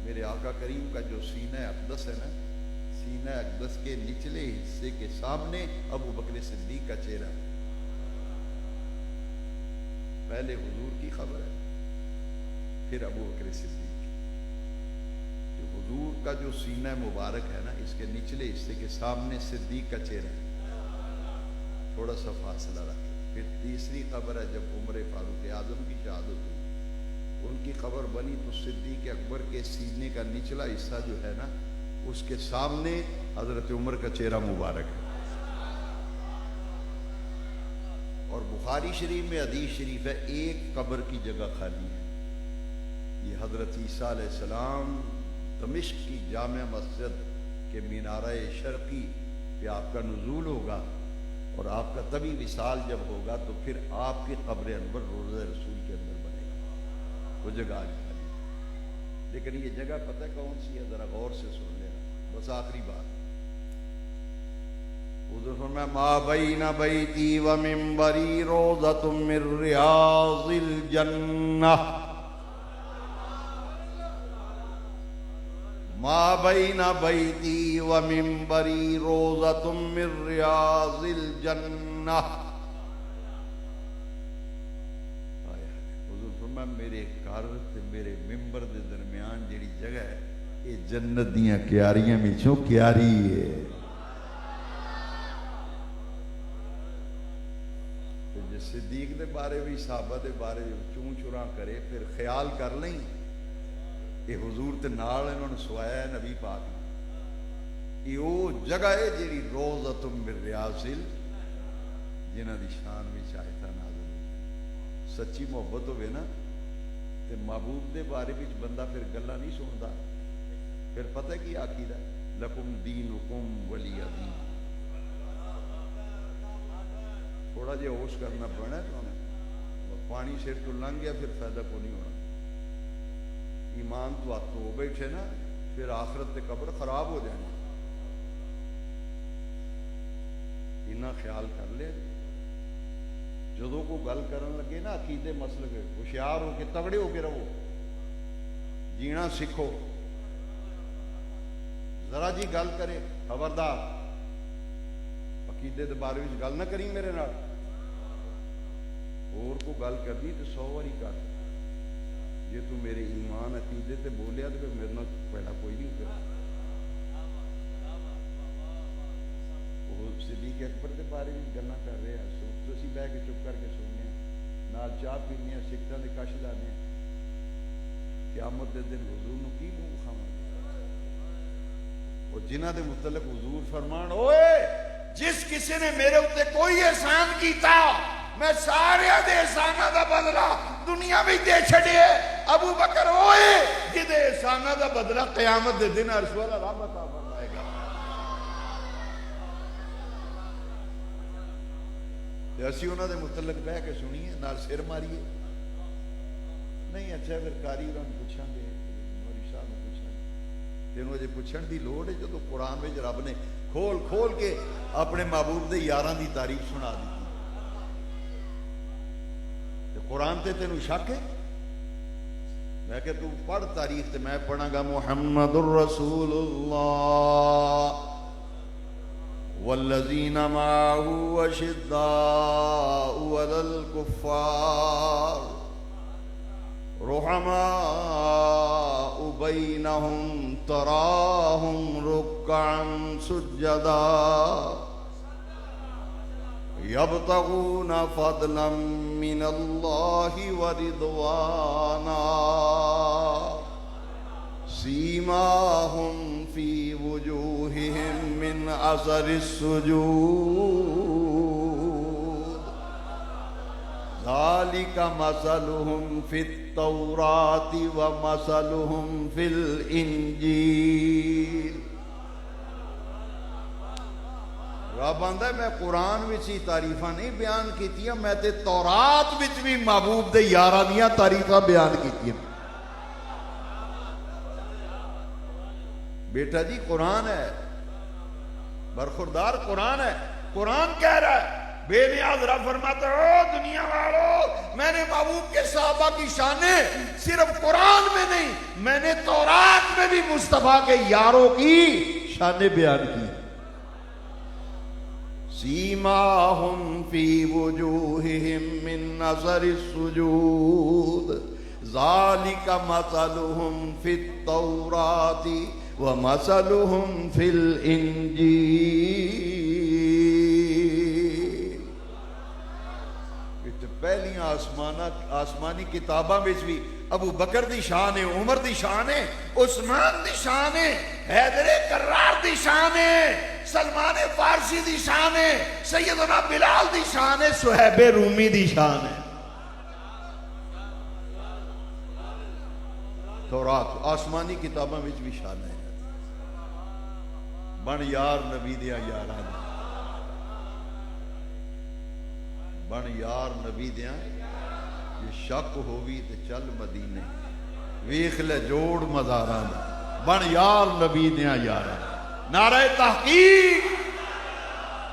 میرے آقا کریم کا جو سینہ اقدس ہے نا، سینہ اقدس کے نچلے حصے کے سامنے ابو بکر صدیق کا چہرہ ہے۔ پہلے حضور کی خبر ہے، پھر ابو بکر صدیق کی۔ جو حضور کا جو سینہ مبارک ہے نا، اس کے نچلے حصے کے سامنے صدیق کا چہرہ ہے، تھوڑا سا فاصلہ رکھے۔ پھر تیسری قبر ہے جب عمر فاروق اعظم کی شہادت ہوئی، ان کی قبر بنی تو صدیق اکبر کے سینے کا نچلا حصہ جو ہے نا اس کے سامنے حضرت عمر کا چہرہ مبارک ہے۔ اور بخاری شریف میں حدیث شریف ہے ایک قبر کی جگہ خالی ہے، یہ حضرت عیسیٰ علیہ السلام دمشق کی جامع مسجد کے مینارہ شرقی پہ آپ کا نزول ہوگا، اور آپ کا طبی وصال جب ہوگا تو پھر آپ کی قبر انور روضہ رسول کے اندر بنے گا، وہ جگہ آج خالی ہے۔ لیکن یہ جگہ پتہ کون سی ہے؟ ذرا غور سے سن لینا، بس آخری بات، حضور فرمایا ما بین بیتی و منبری روضۃ من ریاض الجنہ، ما بین بیتی و منبری روضۃ من ریاض الجنہ۔ حضور فرمایا میرے گھر تے میرے ممبر دے درمیان جیڑی جگہ ہے یہ جنت دیاں کیاریاں وچوں کیاری ہے۔ جس صدیق دے بارے بھی صحابہ دے بارے چون چراں کرے پھر خیال کر لیں یہ حضور تے نال انہوں نے سوایا ہے نبی پاک نے، یہ وہ جگہ ہے جیڑی روضۃ من ریاض جنہ دی شان وچ آیت نازل ہوئی۔ سچی محبت ہوئے نا تے محبوب دے بارے وچ بندہ پھر گلا نہیں سندا، پھر پتہ کی عقیدہ ہے لکم دینکم ولی دین۔ تھوڑا جہا ہوش کرنا پڑنا ہے، پانی سر تو لنگ گیا پھر فائدہ کو نہیں ہونا۔ ایمان تو ہاتھ ہو بیٹھے نا پھر آخرت تے قبر خراب ہو جائے۔ اتنا خیال کر لے جدوں کو گل کرن لگے نا عقیدے مسئلے کے، ہوشیار ہو کے تگڑے ہو کے رہو، جینا سیکھو۔ ذرا جی گل کرے خبردار عقیدے دے بارے میں گل نہ کری میرے نال، اور کو گل کرنی تو 100 واری کر، جے تو میرے ایمان عقیدے تے بولیا تو میرے نال پیڑا کوئی نہیں ہوگا۔ وہ صدیق اکبر دے بارے میں گلاں کر رہے ہیں، تو اسی بہ کے چپ کر کے سننے نال چاہ پینے سکتاں دے کش لانے، قیامت دے دن حضور نو کی منہ کھاواں۔ اور جنہ دے متعلق حضور فرمان اوئے جس کسی نے میرے اوتے کوئی احسان کیتا میں سارے دے احساناں دا بدلہ دنیا میں دے چھڑے۔ ابو بکر ہوئے جدے احساناں دا بدلہ قیامت دے دن عرش والا رب عطا فرمائے گا۔ تے اسی انہاں دے متعلق بہ کے سنیے نال سر ماریے نہیں۔ اچھا پھر کاری انہاں نوں پوچھاں گے، مولوی صاحب نوں پوچھاں گے، تینوں اجے پوچھن دی لوڑ ہے جدوں قرآن وچ رب نے کھول کھول کے اپنے محبوب دے یاراں دی تعریف سنا دی۔ قرآن تے تینوں شک ہے؟ میں کہ تو پڑھ تاریخ تے میں پڑھاں گا محمد الرسول اللہ والذین معه اشداء علی الکفار رحماء بینہم تراہم رکعا سجدا یبتغون فضلا من اللہ ورضوانا سیماہم فی وجوہہم من اثر السجود ذالک مثلہم فی التوراۃ ومثلہم فی الانجیل۔ رب آندا ہے میں قرآن وچ ہی تعریفاں نہیں بیان کیتیاں، میں تے تورات وچ بھی محبوب دے یاراں دیاں تعریفاں بیان کیتیاں۔ بیٹا جی قرآن ہے، برخوردار قرآن ہے، قرآن کہہ رہا ہے۔ بے نیاز رب فرماتا ہے او دنیا والو میں نے محبوب کے صحابہ کی شانیں صرف قرآن میں نہیں، میں نے تورات میں بھی مصطفیٰ کے یاروں کی شانیں بیان کی۔ سیماہم فی وجوہہم من اثر السجود ذالک مثلہم فی التوراۃ ومثلہم فی الانجیل۔ پہلیاں آسمانی کتاباں وچ بھی ابو بکر دی شان ہے، عمر دی شان ہے، عثمان دی شان ہے، حیدر کرار دی شان ہے، سلمان فارسی دی شان ہے، سیدنا بلال دی شان ہے، صہیب رومی دی شان ہے۔ تورات آسمانی کتاباں وچ بھی شان ہے۔ بن یار نبی دیاں یاراں دی، بن یار نبی دیاں، یہ شک ہووی تے چل مدینے ویکھ لے جوڑ مزاراں دا، بن یار نبی دیاں یاراں۔ نعرہ تحقیق،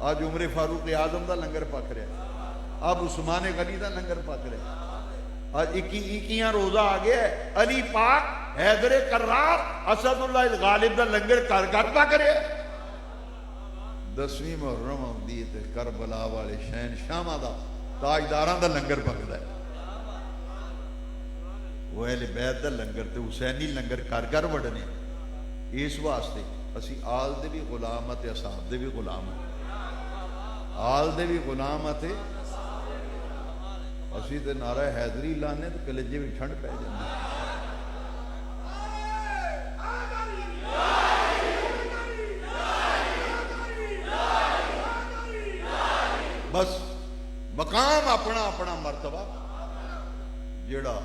آج عمر فاروق اعظم دا لنگر پک رہا، اب عثمان غنی دا لنگر پک رہا، آج اکیاں روزہ آ گیا ہے، علی پاک حیدر کرار اسد اللہ غالب دا لنگر کر پک رہا ہے۔ 10ویں محرم آتی ہے تے کربلا والے شہنشاہاں دا تاجداراں دا لنگر پکدا ہے، وہ اہل بیت دا لنگر تے حسینی لنگر کر وڑنے۔ اس واسطے اسی آل دے بھی غلام تے اصحاب دے بھی غلام ہیں، آل دے بھی غلام تے اسی تے نعرہ حیدری لانے تے کلیجے بھی ٹھنڈ پہ جاندی۔ بس مقام اپنا اپنا مرتبہ، جیڑا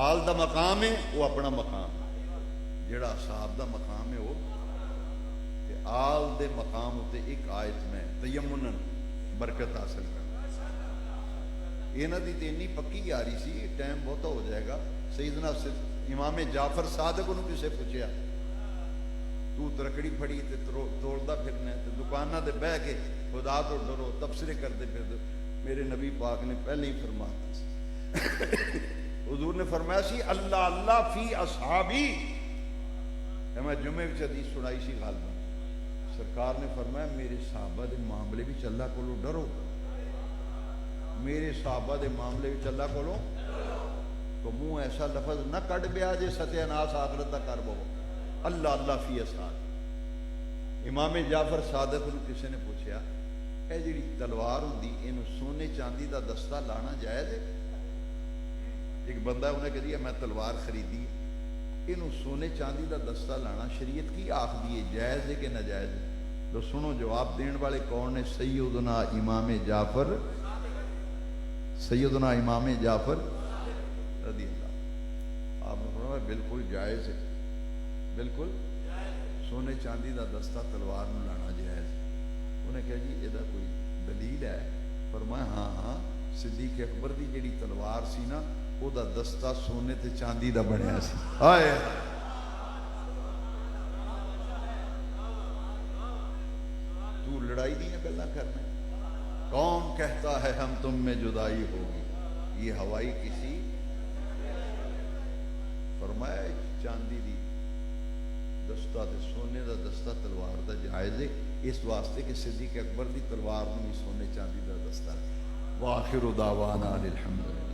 آل دا مقام ہے وہ اپنا مقام ہے، جیڑا صاحب دا مقام ہے وہ کہ آل دے مقام ہوتے ایک آیت میں تیمنن برکت حاصل کرنا۔ انہاں دی تے اتنی پکی یاری سی، ٹائم بہت ہو جائے گا۔ سیدنا امام جعفر صادق انہوں کسے پوچھیا تو ترکڑی پھڑی تے توڑدا پھرنا ہے تے دکاناں دے بہ کے خدا تو ڈرو تبصرے کرتے پھر دو۔ میرے نبی پاک نے پہلے ہی فرمایا سی، حضور نے فرمایا سی اللہ اللہ فی اصحابی، میں جمعے وچ حدیث سنائی سی غالباً، سرکار نے فرمایا میرے صحابہ دے معاملے وچ اللہ کولو ڈرو، میرے صحابہ دے معاملے وچ اللہ کولو تو منہ ایسا لفظ نہ کٹ بیا جے ستیہ ناس آخرت دا کر بو، اللہ اللہ فی اصحاب۔ امام جعفر صادق نو کسی نے پوچھا اے جڑی تلوار ہوندی اینو سونے چاندی دا دستہ لانا جائز ہے؟ ایک بندہ انہیں کہہ دیا میں تلوار خریدی، اینو سونے چاندی دا دستہ لانا شریعت کی آخدی ہے، جائز ہے کہ ناجائز ہے؟ تو سنو جواب دین والے کون نے؟ سیدنا امام جعفر، سیدنا امام جعفر رضی اللہ۔ آپ نے فرمایا بالکل جائز ہے، بالکل سونے چاندی دا دستہ تلوار نو لانا جائز ہے۔ انہیں کہا جی یہ کوئی دلیل ہے؟ فرمایا ہاں ہاں، صدیق اکبر دی جڑی تلوار سی نا او دا دستہ سونے تے چاندی دا بنیا سی۔ آئے تو لڑائی دی گلاں کرنا، کون کہتا ہے ہم تم میں جدائی ہوگی، یہ ہوائی کسی۔ فرمایا چاندی دی دستہ تے سونے دا دستہ تلوار دا جائز ہے، اس واسطے کہ صدیق اکبر دی تلوار نو بھی سونے چاندی دا دستہ ہے۔ وآخر دعوانا الحمدللہ۔